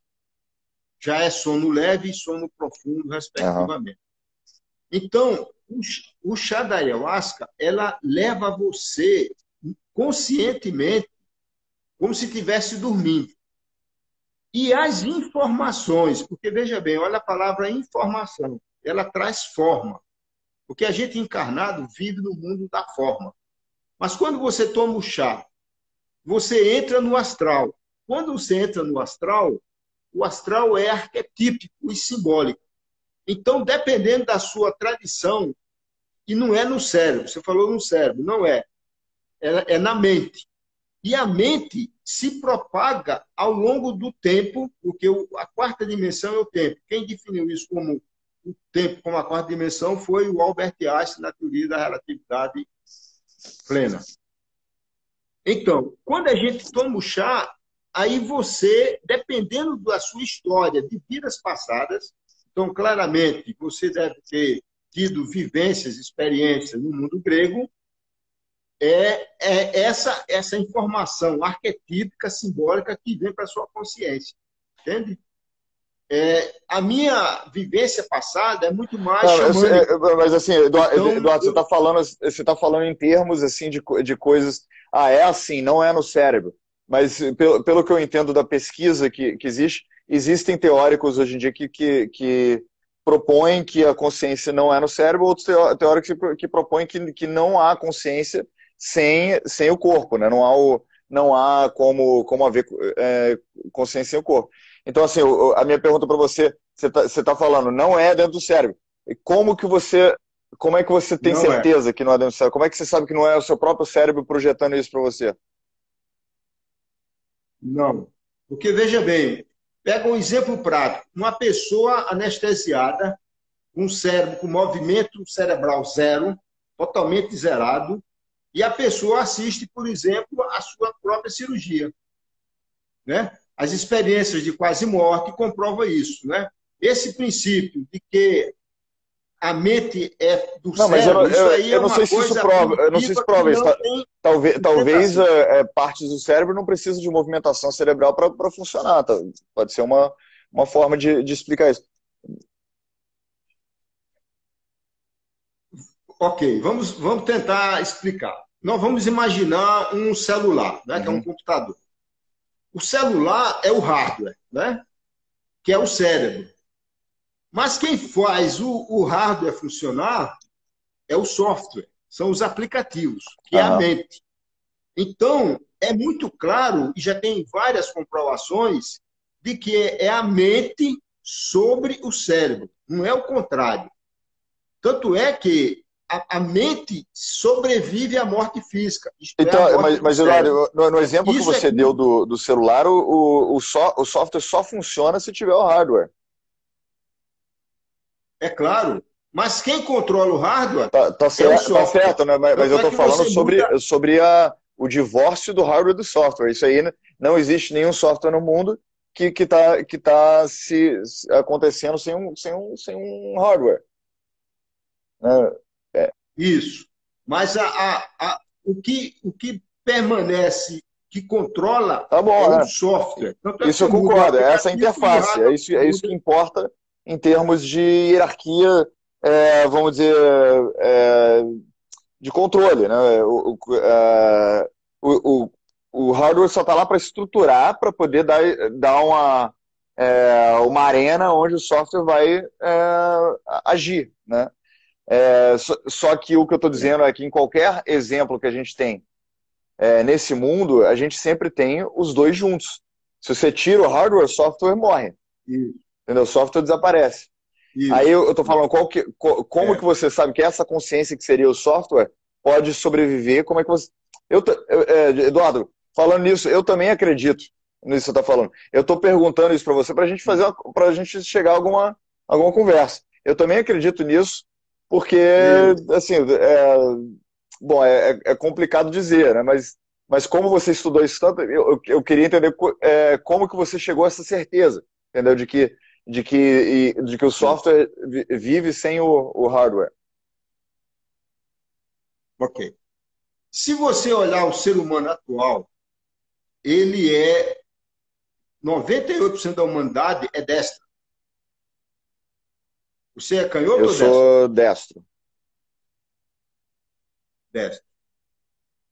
Já é sono leve e sono profundo, respectivamente. Então, o chá da ayahuasca, ela leva você conscientemente, como se estivesse dormindo. E as informações, porque veja bem, olha a palavra informação, ela traz forma. Porque a gente encarnado vive no mundo da forma. Mas quando você toma o chá, você entra no astral. Quando você entra no astral, o astral é arquetípico e simbólico. Então, dependendo da sua tradição, e não é no cérebro, você falou no cérebro, não é. É na mente. E a mente se propaga ao longo do tempo, porque a quarta dimensão é o tempo. Quem definiu isso como o tempo, como a quarta dimensão, foi o Albert Einstein na teoria da relatividade plena. Então, quando a gente toma o chá, aí você, dependendo da sua história de vidas passadas, então, claramente, você deve ter tido vivências, experiências no mundo grego, essa informação arquetípica, simbólica, que vem para a sua consciência. Entende? A minha vivência passada é muito mais xamânica. Mas assim, Eduardo, você tá falando em termos assim, de coisas. Ah, é assim, não é no cérebro. Mas pelo que eu entendo da pesquisa que existe, existem teóricos hoje em dia que propõem que a consciência não é no cérebro, outros teóricos que propõem que não há consciência sem o corpo, né? Não há como haver consciência sem o corpo. Então, assim, a minha pergunta para você, você tá falando, não é dentro do cérebro. Como é que você tem certeza que não é dentro do cérebro? Como é que você sabe que não é o seu próprio cérebro projetando isso para você? Não. Porque, veja bem, pega um exemplo prático. Uma pessoa anestesiada, com cérebro com movimento cerebral zero, totalmente zerado, e a pessoa assiste, por exemplo, a sua própria cirurgia. Né? As experiências de quase morte comprovam isso. Né? Esse princípio de que a mente é do cérebro, isso aí é uma coisa... Eu não sei se isso prova isso. Talvez partes do cérebro não precisam de movimentação cerebral para funcionar. Pode ser uma forma de explicar isso. Ok, vamos tentar explicar. Nós vamos imaginar um celular, né, que é um computador. O celular é o hardware, né, que é o cérebro. Mas quem faz o hardware funcionar é o software, são os aplicativos, que é a mente. Então, é muito claro, e já tem várias comprovações, de que é a mente sobre o cérebro, não é o contrário. Tanto é que a mente sobrevive à morte física. Então, mas Eduardo, no exemplo que você deu do celular, o software só funciona se tiver o hardware. É claro. Mas quem controla o hardware tá certo, né? Mas eu estou falando sobre o divórcio do hardware e do software. Isso aí, não existe nenhum software no mundo que tá se acontecendo sem um hardware. Isso. Mas o que permanece, que controla, tá bom, o software. Isso eu concordo, é essa interface. É isso que importa em termos de hierarquia, vamos dizer, de controle. Né? O hardware só está lá para estruturar, para poder dar uma arena onde o software vai agir. Né? Só que o que eu estou dizendo é que em qualquer exemplo que a gente tem nesse mundo, a gente sempre tem os dois juntos. Se você tira o hardware, o software morre. Entendeu? O software desaparece. Isso. Aí eu estou falando como que você sabe que essa consciência que seria o software pode sobreviver? Como é que você... Eduardo, falando nisso, eu também acredito nisso que você está falando. Eu estou perguntando isso para você para a gente chegar a alguma conversa. Eu também acredito nisso, porque assim, é complicado dizer, né? Mas como você estudou isso tanto, eu queria entender como que você chegou a essa certeza, entendeu? De que o software vive sem o hardware. Ok. Se você olhar o ser humano atual, ele 98% da humanidade é destra. Você é canhoto ou destro? Eu sou destro. Destro.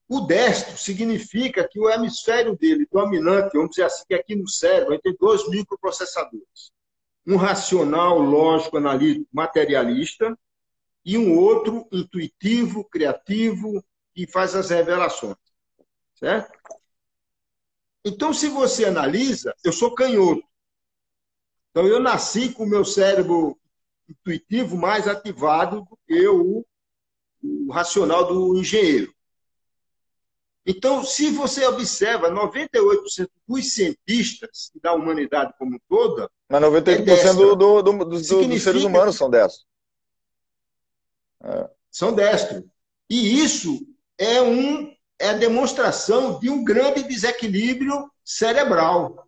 O destro significa que o hemisfério dele, dominante, vamos dizer assim, que aqui no cérebro, ele tem dois microprocessadores. Um racional, lógico, analítico, materialista, e um outro intuitivo, criativo, que faz as revelações. Certo? Então, se você analisa, eu sou canhoto. Então, eu nasci com o meu cérebro intuitivo mais ativado do que o racional do engenheiro. Então, se você observa, 98% dos cientistas da humanidade como toda... Mas 98% dos seres humanos são destros. São destros. E isso é a demonstração de um grande desequilíbrio cerebral.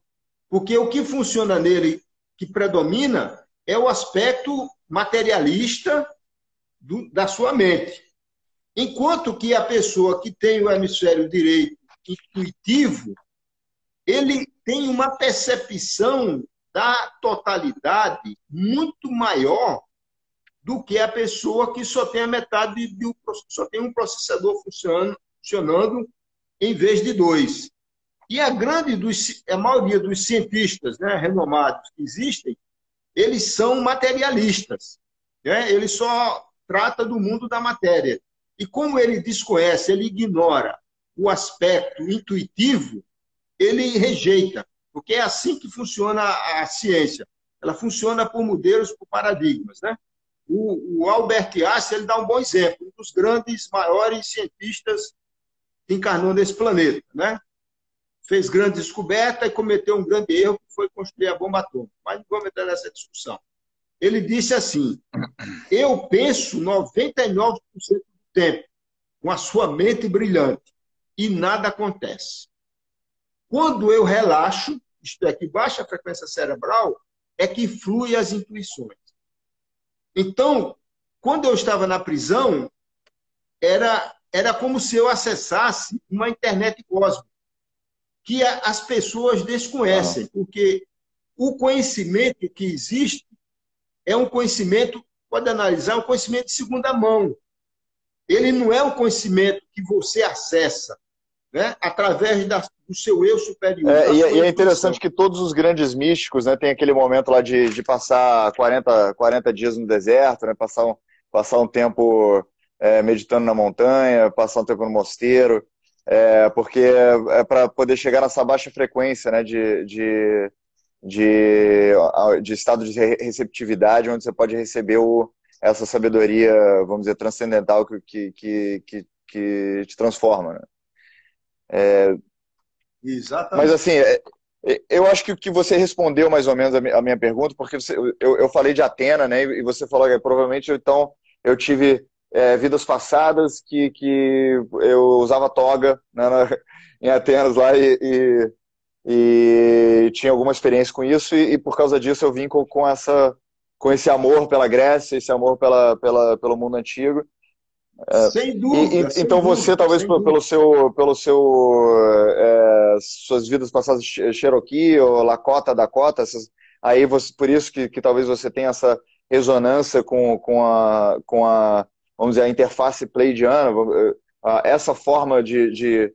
Porque o que funciona nele, que predomina, é o aspecto materialista da sua mente. Enquanto que a pessoa que tem o hemisfério direito intuitivo, ele tem uma percepção da totalidade muito maior do que a pessoa que só tem a metade, só tem um processador funcionando em vez de dois. E a maioria dos cientistas, né, renomados que existem, eles são materialistas. Né? Ele só trata do mundo da matéria. E como ele desconhece, ele ignora o aspecto intuitivo, ele rejeita. Porque é assim que funciona a ciência. Ela funciona por modelos, por paradigmas. Né? O Albert Einstein ele dá um bom exemplo, um dos grandes, maiores cientistas que encarnou nesse planeta. Né? Fez grande descoberta e cometeu um grande erro, que foi construir a bomba atômica. Mas não vamos entrar nessa discussão. Ele disse assim, eu penso 99% do tempo com a sua mente brilhante e nada acontece. Quando eu relaxo, isto é, que baixa a frequência cerebral, é que flui as intuições. Então, quando eu estava na prisão, era como se eu acessasse uma internet cósmica, que as pessoas desconhecem, porque o conhecimento que existe é um conhecimento, pode analisar, um conhecimento de segunda mão. Ele não é um conhecimento que você acessa, né, através do seu eu superior. E é interessante que todos os grandes místicos, né, tem aquele momento lá de passar 40 dias no deserto, né, passar um tempo meditando na montanha, passar um tempo no mosteiro, porque é para poder chegar nessa baixa frequência, né, de estado de receptividade, onde você pode receber essa sabedoria, vamos dizer, transcendental que te transforma, né? Exatamente. Mas assim, eu acho que você respondeu mais ou menos a minha pergunta, porque eu falei de Atena, né? E você falou que provavelmente então eu tive vidas passadas que eu usava toga, né, em Atenas lá e tinha alguma experiência com isso e por causa disso eu vim com esse amor pela Grécia, esse amor pelo mundo antigo. Sem dúvida. Então você, talvez suas vidas passadas Cherokee ou Lakota, Dakota, aí por isso que talvez você tenha essa ressonância com a vamos dizer, a interface pleidiana, essa forma de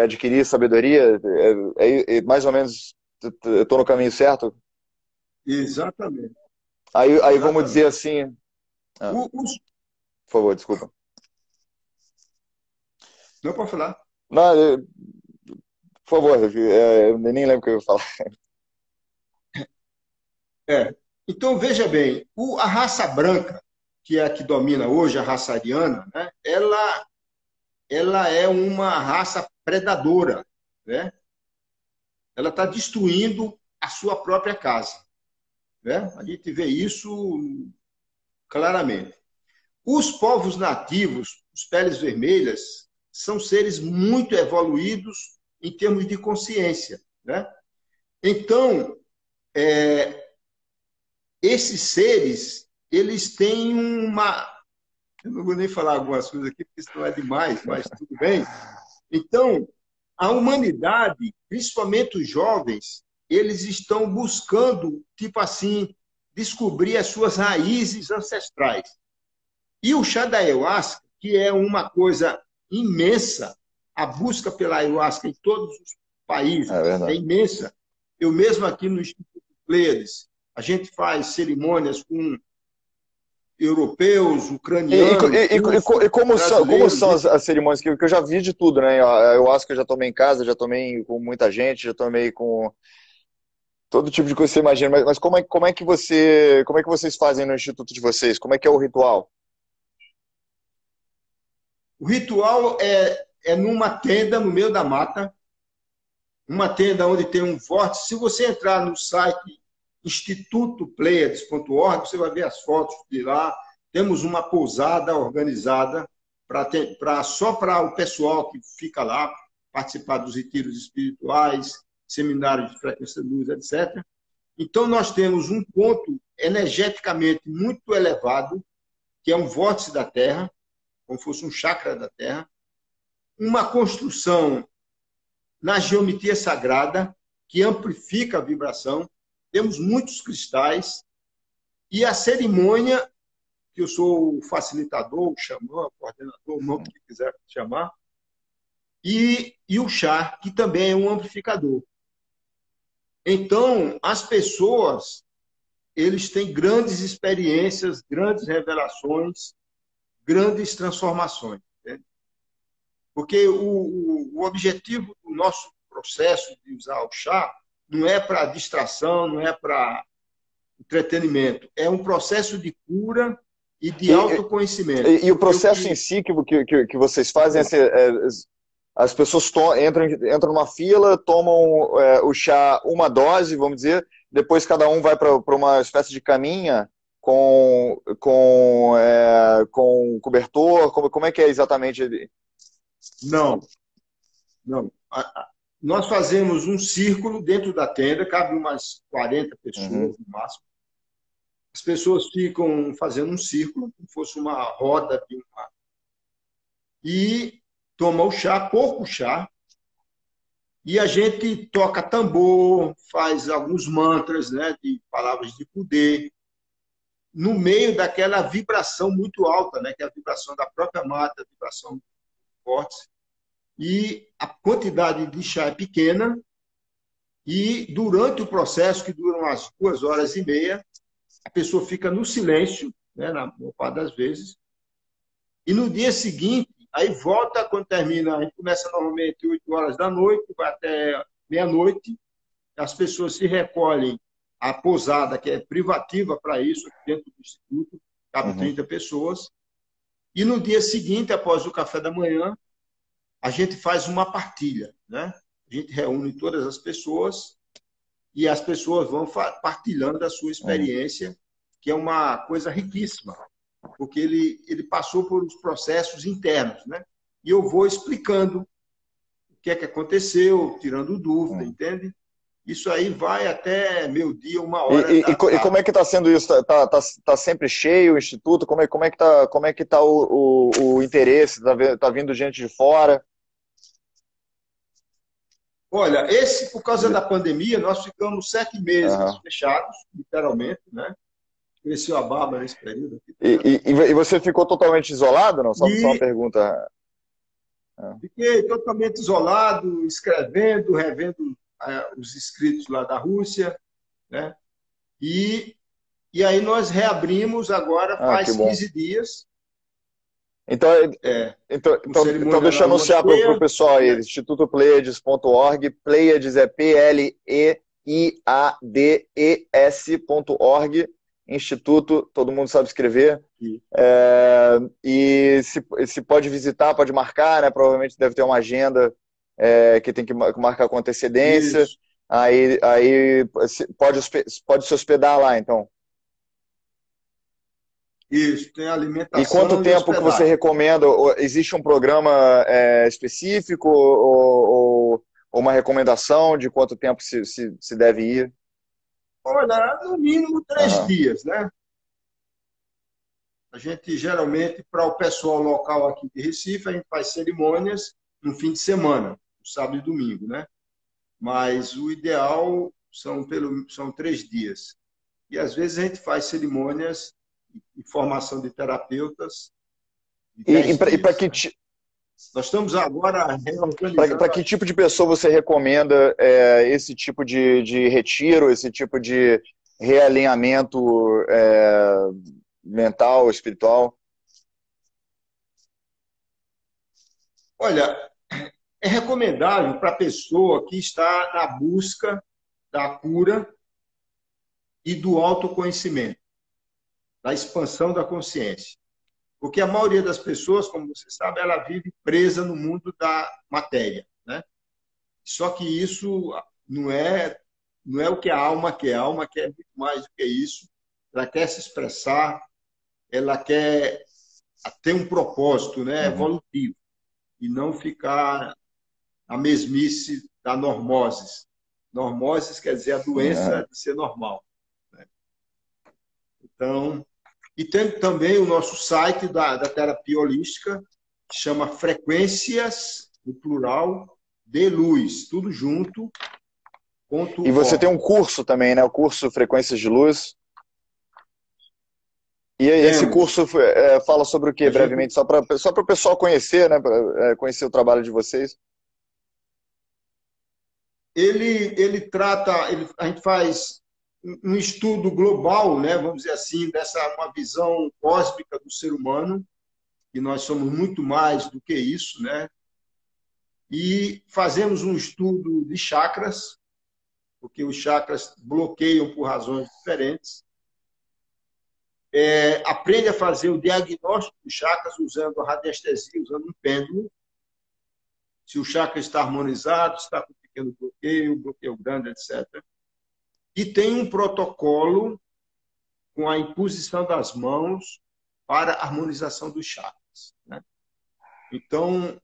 adquirir sabedoria, mais ou menos, eu estou no caminho certo? Exatamente. Aí vamos dizer assim... Por favor, desculpa. Não pode falar. Não, por favor, eu nem lembro o que eu ia falar. Então, veja bem, a raça branca, que é a que domina hoje, a raça ariana, né, ela é uma raça predadora. Né? Ela está destruindo a sua própria casa. Né? A gente vê isso claramente. Os povos nativos, os peles vermelhas, são seres muito evoluídos em termos de consciência. Né? Então, esses seres, eles têm uma... Eu não vou nem falar algumas coisas aqui, porque isso não é demais, mas tudo bem. Então, a humanidade, principalmente os jovens, eles estão buscando, tipo assim, descobrir as suas raízes ancestrais. E o chá da ayahuasca, que é uma coisa imensa. A busca pela ayahuasca em todos os países É é verdade. imensa. Eu mesmo aqui no Instituto Pleiades, a gente faz cerimônias com europeus, ucranianos, russos, Como brasileiros. são as cerimônias? Que eu já vi de tudo, né? Eu acho que eu já tomei em casa, já tomei com muita gente, já tomei com todo tipo de coisa que você imagina. Mas como é que vocês fazem no instituto de vocês? Como é que é o ritual? O ritual é numa tenda no meio da mata, uma tenda onde tem um vórtice. Se você entrar no site institutopleiades.org, você vai ver as fotos de lá. Temos uma pousada organizada só para o pessoal que fica lá, participar dos retiros espirituais, seminários de frequência de luz, etc. Então, nós temos um ponto energeticamente muito elevado, que é um vórtice da Terra, como se fosse um chakra da Terra, uma construção na geometria sagrada, que amplifica a vibração. Temos muitos cristais. E a cerimônia, que eu sou o facilitador, o xamã, o coordenador, o nome que quiser chamar, e o chá, que também é um amplificador. Então, as pessoas, eles têm grandes experiências, grandes revelações, grandes transformações. Né? Porque o objetivo do nosso processo de usar o chá não é para distração, não é para entretenimento. É um processo de cura e de autoconhecimento. E o processo em si que vocês fazem, as pessoas entram numa fila, tomam o chá uma dose, vamos dizer, depois cada um vai para uma espécie de caminha com cobertor. Como é que é exatamente? Não, não. Nós fazemos um círculo dentro da tenda, cabe umas 40 pessoas no máximo. As pessoas ficam fazendo um círculo, como se fosse uma roda de uma... E toma o chá, pouco chá, e a gente toca tambor, faz alguns mantras, né, de palavras de poder, no meio daquela vibração muito alta, né, que é a vibração da própria mata, a vibração forte. E a quantidade de chá é pequena, e durante o processo, que dura umas 2 horas e meia, a pessoa fica no silêncio, né, na maior parte das vezes, e no dia seguinte, aí volta quando termina, a gente começa normalmente 8 horas da noite, vai até meia-noite, as pessoas se recolhem à pousada, que é privativa para isso, dentro do instituto, cabe 30 pessoas, e no dia seguinte, após o café da manhã, a gente faz uma partilha, né? A gente reúne todas as pessoas e as pessoas vão partilhando a sua experiência, que é uma coisa riquíssima, porque ele passou por os processos internos, né? E eu vou explicando o que é que aconteceu, tirando dúvida, entende? Isso aí vai até meio-dia, 1 hora E da tarde. como é que está sendo isso? Tá sempre cheio o instituto? Como é que tá o interesse? Tá vindo gente de fora? Olha, por causa da pandemia, nós ficamos 7 meses fechados, literalmente, né? Cresceu a barba nesse período aqui. E você ficou totalmente isolado, não? Só uma pergunta. Fiquei totalmente isolado, escrevendo, revendo os escritos lá da Rússia, né? E aí nós reabrimos agora faz 15 dias. Então deixa eu anunciar para o pessoal aí, institutopleiades.org, Pleiades é Pleiades.org, Instituto, todo mundo sabe escrever. E se pode visitar, pode marcar, né? Provavelmente deve ter uma agenda que tem que marcar com antecedência. Isso. Aí pode se hospedar lá, então. Isso, tem alimentação. E quanto tempo que você recomenda? Existe um programa específico ou uma recomendação de quanto tempo se deve ir? Olha, no mínimo 3 dias, né? A gente, geralmente, para o pessoal local aqui de Recife, a gente faz cerimônias no fim de semana, sábado e domingo, né? Mas o ideal são 3 dias. E, às vezes, a gente faz cerimônias e formação de terapeutas de E 10 para dias, que, né? Nós estamos agora reorganizando. para que tipo de pessoa você recomenda esse tipo de retiro, esse tipo de realinhamento mental, espiritual? Olha, é recomendável para a pessoa que está na busca da cura e do autoconhecimento, da expansão da consciência. Porque a maioria das pessoas, como você sabe, ela vive presa no mundo da matéria, né? Só que isso não é o que a alma quer. A alma quer muito mais do que isso. Ela quer se expressar, ela quer ter um propósito, né, Uhum. evolutivo, e não ficar na mesmice da normose. Normose quer dizer a Uhum. doença de ser normal, né? Então, e tem também o nosso site da terapia holística, que chama Frequências, no plural, de Luz, tudo junto, E você tem .org. um curso também, né? O curso Frequências de Luz. E esse Temos. curso fala sobre o quê, A gente, brevemente? Só para o pessoal conhecer, né? Pra, conhecer o trabalho de vocês. ele trata, a gente faz um estudo global, né, vamos dizer assim, dessa uma visão cósmica do ser humano, que nós somos muito mais do que isso, né? E fazemos um estudo de chakras, porque os chakras bloqueiam por razões diferentes. Aprende a fazer o diagnóstico dos chakras usando a radiestesia, usando um pêndulo. Se o chakra está harmonizado, está com pequeno bloqueio grande, etc. E tem um protocolo com a imposição das mãos para a harmonização dos chakras, né? Então,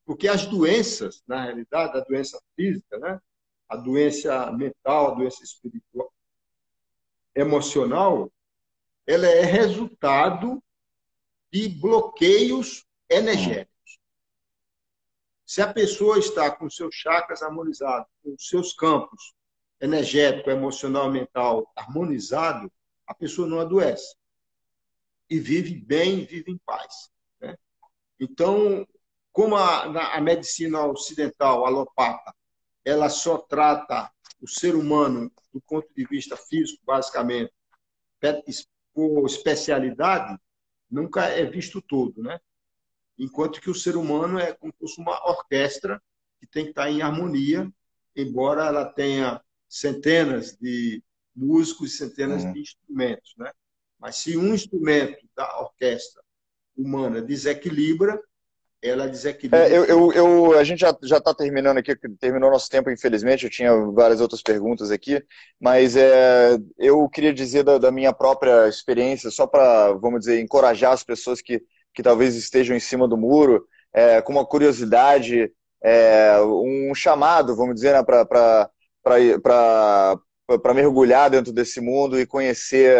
porque as doenças, na realidade, a doença física, né? A doença mental, a doença espiritual, emocional, ela é resultado de bloqueios Uhum. energéticos. Se a pessoa está com seus chakras harmonizados, com os seus campos energético, emocional, mental harmonizado, a pessoa não adoece e vive bem, vive em paz, né? Então, como a medicina ocidental, alopata, ela só trata o ser humano do ponto de vista físico, basicamente, por especialidade, nunca é visto todo, né? Enquanto que o ser humano é como se fosse uma orquestra que tem que estar em harmonia, embora ela tenha centenas de músicos e centenas Uhum. de instrumentos, né? Mas se um instrumento da orquestra humana desequilibra, ela desequilibra tudo. A gente já está terminando aqui, terminou nosso tempo, infelizmente. Eu tinha várias outras perguntas aqui, mas eu queria dizer da minha própria experiência, só para, vamos dizer, encorajar as pessoas que talvez estejam em cima do muro, com uma curiosidade, um chamado, vamos dizer, né, para mergulhar dentro desse mundo e conhecer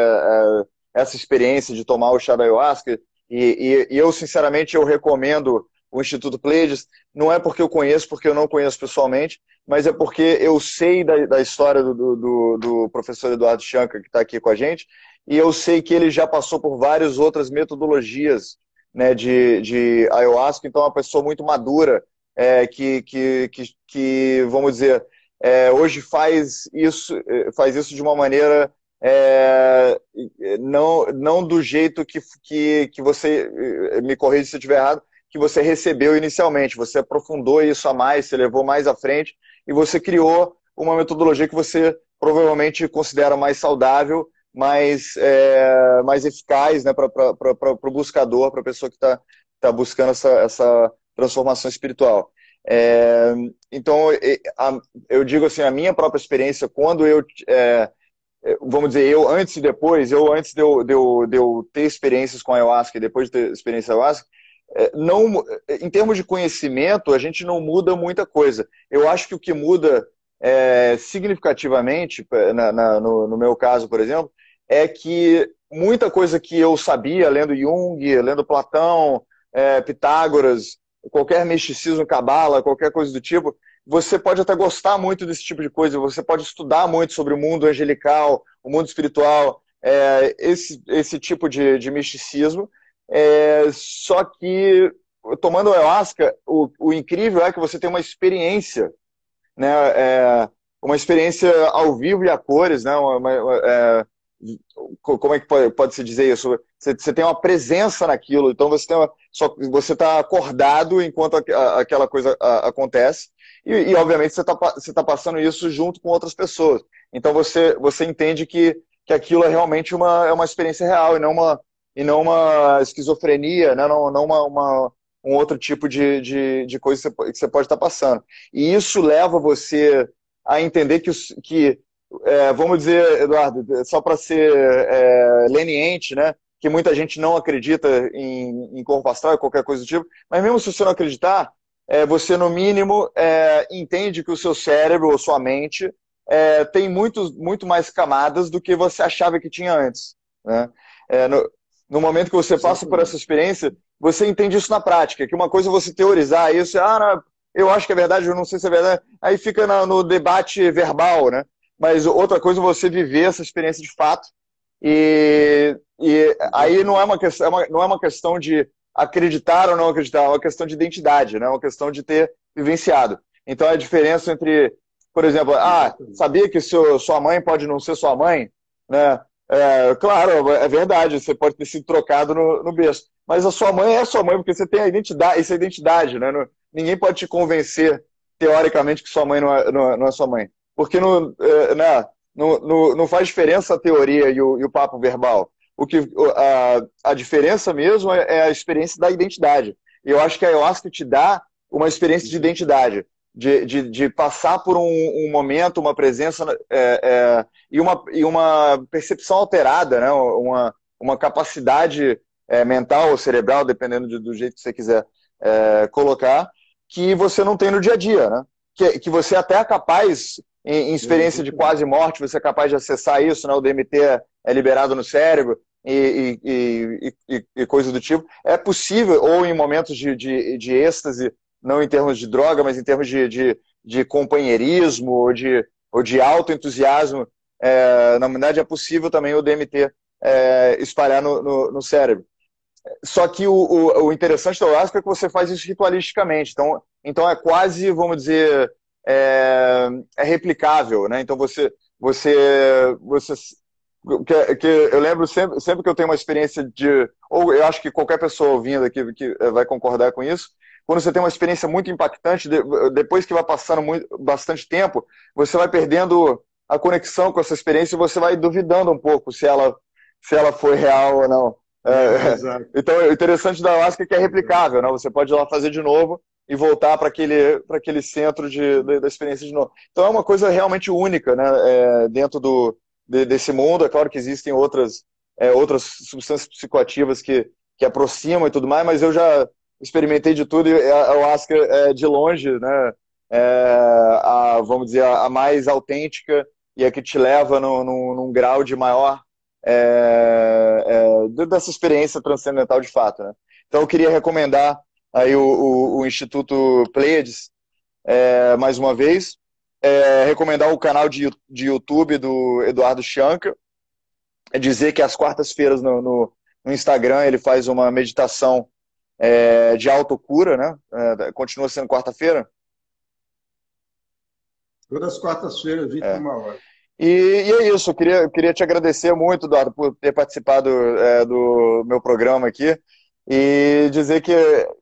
essa experiência de tomar o chá da ayahuasca. E eu, sinceramente, eu recomendo o Instituto Pleiades. Não é porque eu conheço, porque eu não conheço pessoalmente, mas é porque eu sei da história do professor Eduardo Chanca, que está aqui com a gente, e eu sei que ele já passou por várias outras metodologias, né, de ayahuasca, então é uma pessoa muito madura, vamos dizer, hoje faz isso de uma maneira não do jeito que você, me corrija se eu estiver errado, que você recebeu inicialmente. Você aprofundou isso a mais, você levou mais à frente e você criou uma metodologia que você provavelmente considera mais saudável, mais eficaz, né, para o buscador, para a pessoa que está buscando essa transformação espiritual. Então, eu digo assim, a minha própria experiência, quando vamos dizer, eu antes de eu ter experiências com ayahuasca e depois de ter experiência com ayahuasca, não, em termos de conhecimento, a gente não muda muita coisa. Eu acho que o que muda significativamente, no meu caso, por exemplo, é que muita coisa que eu sabia, lendo Jung, lendo Platão, Pitágoras, qualquer misticismo, cabala, qualquer coisa do tipo, você pode até gostar muito desse tipo de coisa, você pode estudar muito sobre o mundo angelical, o mundo espiritual, esse tipo de misticismo, Só que, tomando ayahuasca, o incrível é que você tem uma experiência, né? Uma experiência ao vivo e a cores, né? Como é que pode se dizer isso? Você tem uma presença naquilo, então você está acordado enquanto aquela coisa acontece, obviamente você tá passando isso junto com outras pessoas. Então você entende que aquilo é realmente é uma experiência real e não uma esquizofrenia, né? Não um outro tipo de coisa que você pode estar passando. E isso leva você a entender que vamos dizer, Eduardo, só para ser leniente, né? Que muita gente não acredita em corpo astral e qualquer coisa do tipo, mas mesmo se você não acreditar, você, no mínimo, entende que o seu cérebro ou sua mente tem muito mais camadas do que você achava que tinha antes. Né? No momento que você passa por essa experiência, você entende isso na prática, que uma coisa é você teorizar isso, não, eu acho que é verdade, eu não sei se é verdade, aí fica no debate verbal, né? Mas outra coisa é você viver essa experiência de fato. E aí não é uma questão, não é uma questão de acreditar ou não acreditar, é uma questão de identidade, né? É uma questão de ter vivenciado. Então a diferença entre, por exemplo, sabia que sua mãe pode não ser sua mãe, né? Claro, é verdade, você pode ter sido trocado no berço, mas a sua mãe é sua mãe porque você tem a identidade, essa identidade, né? Ninguém pode te convencer teoricamente que sua mãe não é sua mãe, porque né? Não faz diferença a teoria e o papo verbal. A diferença mesmo é a experiência da identidade. E eu acho que a ayahuasca te dá uma experiência de identidade, de passar por um momento, uma presença e uma percepção alterada, né? Uma capacidade mental ou cerebral, dependendo do jeito que você quiser colocar, que você não tem no dia a dia, né? Que você até é capaz, em experiência de quase morte, você é capaz de acessar isso, né? O DMT é liberado no cérebro e coisa do tipo. É possível, ou em momentos de êxtase, não em termos de droga, mas em termos de companheirismo ou de autoentusiasmo, na verdade é possível também o DMT espalhar no cérebro. Só que o interessante da ayahuasca é que você faz isso ritualisticamente. Então é quase, vamos dizer, replicável, né? Então que eu lembro sempre que eu tenho uma experiência ou eu acho que qualquer pessoa ouvindo aqui que vai concordar com isso, quando você tem uma experiência muito impactante, depois que vai passando bastante tempo, você vai perdendo a conexão com essa experiência e você vai duvidando um pouco se ela foi real ou não. Então, o interessante da ayahuasca é que é replicável, né? Você pode ir lá fazer de novo e voltar para aquele centro da experiência de novo. Então, é uma coisa realmente única, né? Dentro desse mundo. É claro que existem outras substâncias psicoativas que aproximam e tudo mais, mas eu já experimentei de tudo e a ayahuasca é de longe, né? Vamos dizer, a mais autêntica e a que te leva num grau de maior dessa experiência transcendental de fato, né? Então eu queria recomendar aí o Instituto Pleiades mais uma vez, recomendar o canal de YouTube do Eduardo Chanca, dizer que às quartas-feiras no Instagram ele faz uma meditação de autocura, né? Continua sendo quarta-feira? Todas as quartas-feiras, 21 horas. E é isso, eu queria te agradecer muito, Eduardo, por ter participado do meu programa aqui e dizer que,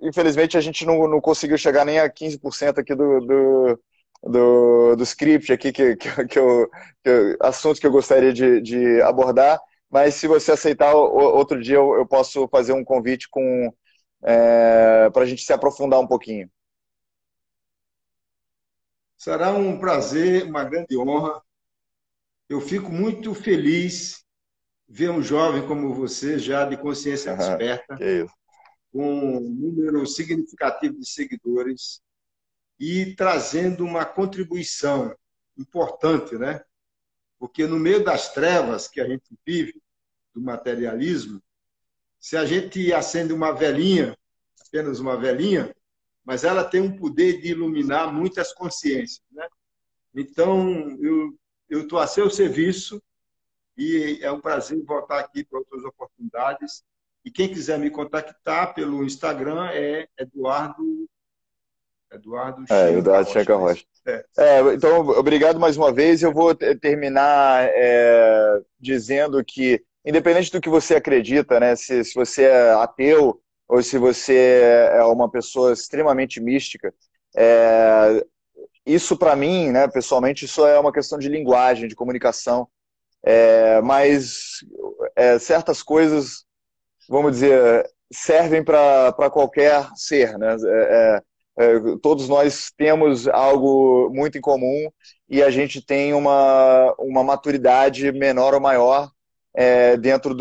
infelizmente, a gente não conseguiu chegar nem a 15% aqui do script aqui, assuntos que eu gostaria de abordar, mas se você aceitar, outro dia eu posso fazer um convite para a gente se aprofundar um pouquinho. Será um prazer, uma grande honra. Eu fico muito feliz ver um jovem como você, já de consciência desperta, com um número significativo de seguidores e trazendo uma contribuição importante, né? Porque no meio das trevas que a gente vive, do materialismo, se a gente acende uma velinha, apenas uma velinha, mas ela tem um poder de iluminar muitas consciências, né? Então, eu estou a seu serviço e é um prazer voltar aqui para outras oportunidades E quem quiser me contactar pelo Instagram é Eduardo Schenca Eduardo Rocha. Checa Rocha. É. Então, obrigado mais uma vez. Eu vou terminar dizendo que, independente do que você acredita, né, se você é ateu ou se você é uma pessoa extremamente mística, isso para mim, né, pessoalmente, isso é uma questão de linguagem, de comunicação. Mas certas coisas, vamos dizer, servem para qualquer ser, né? Todos nós temos algo muito em comum e a gente tem uma maturidade menor ou maior dentro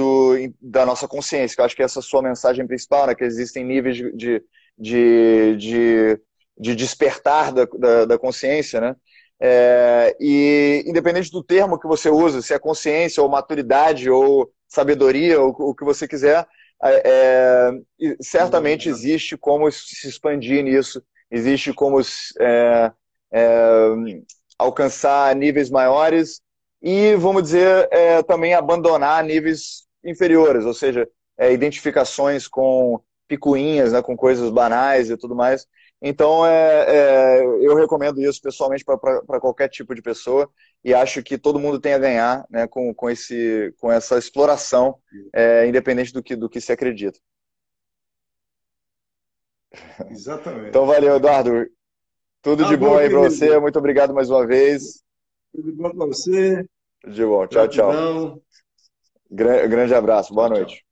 da nossa consciência, que eu acho que essa é a sua mensagem principal, né? Que existem níveis de, de, de despertar da consciência, né? E independente do termo que você usa, se é consciência ou maturidade ou sabedoria ou o que você quiser, certamente existe como se expandir nisso, existe como alcançar níveis maiores e, vamos dizer, também abandonar níveis inferiores, ou seja, identificações com picuinhas, né, com coisas banais e tudo mais. Então, eu recomendo isso pessoalmente para qualquer tipo de pessoa e acho que todo mundo tem a ganhar, né, com essa exploração, independente do que se acredita. Exatamente. Então, valeu, Eduardo. Tudo de bom aí para você. Muito obrigado mais uma vez. Tudo bom para você. Tudo de bom. Tchau, tchau. Gratidão. Grande abraço. Boa noite.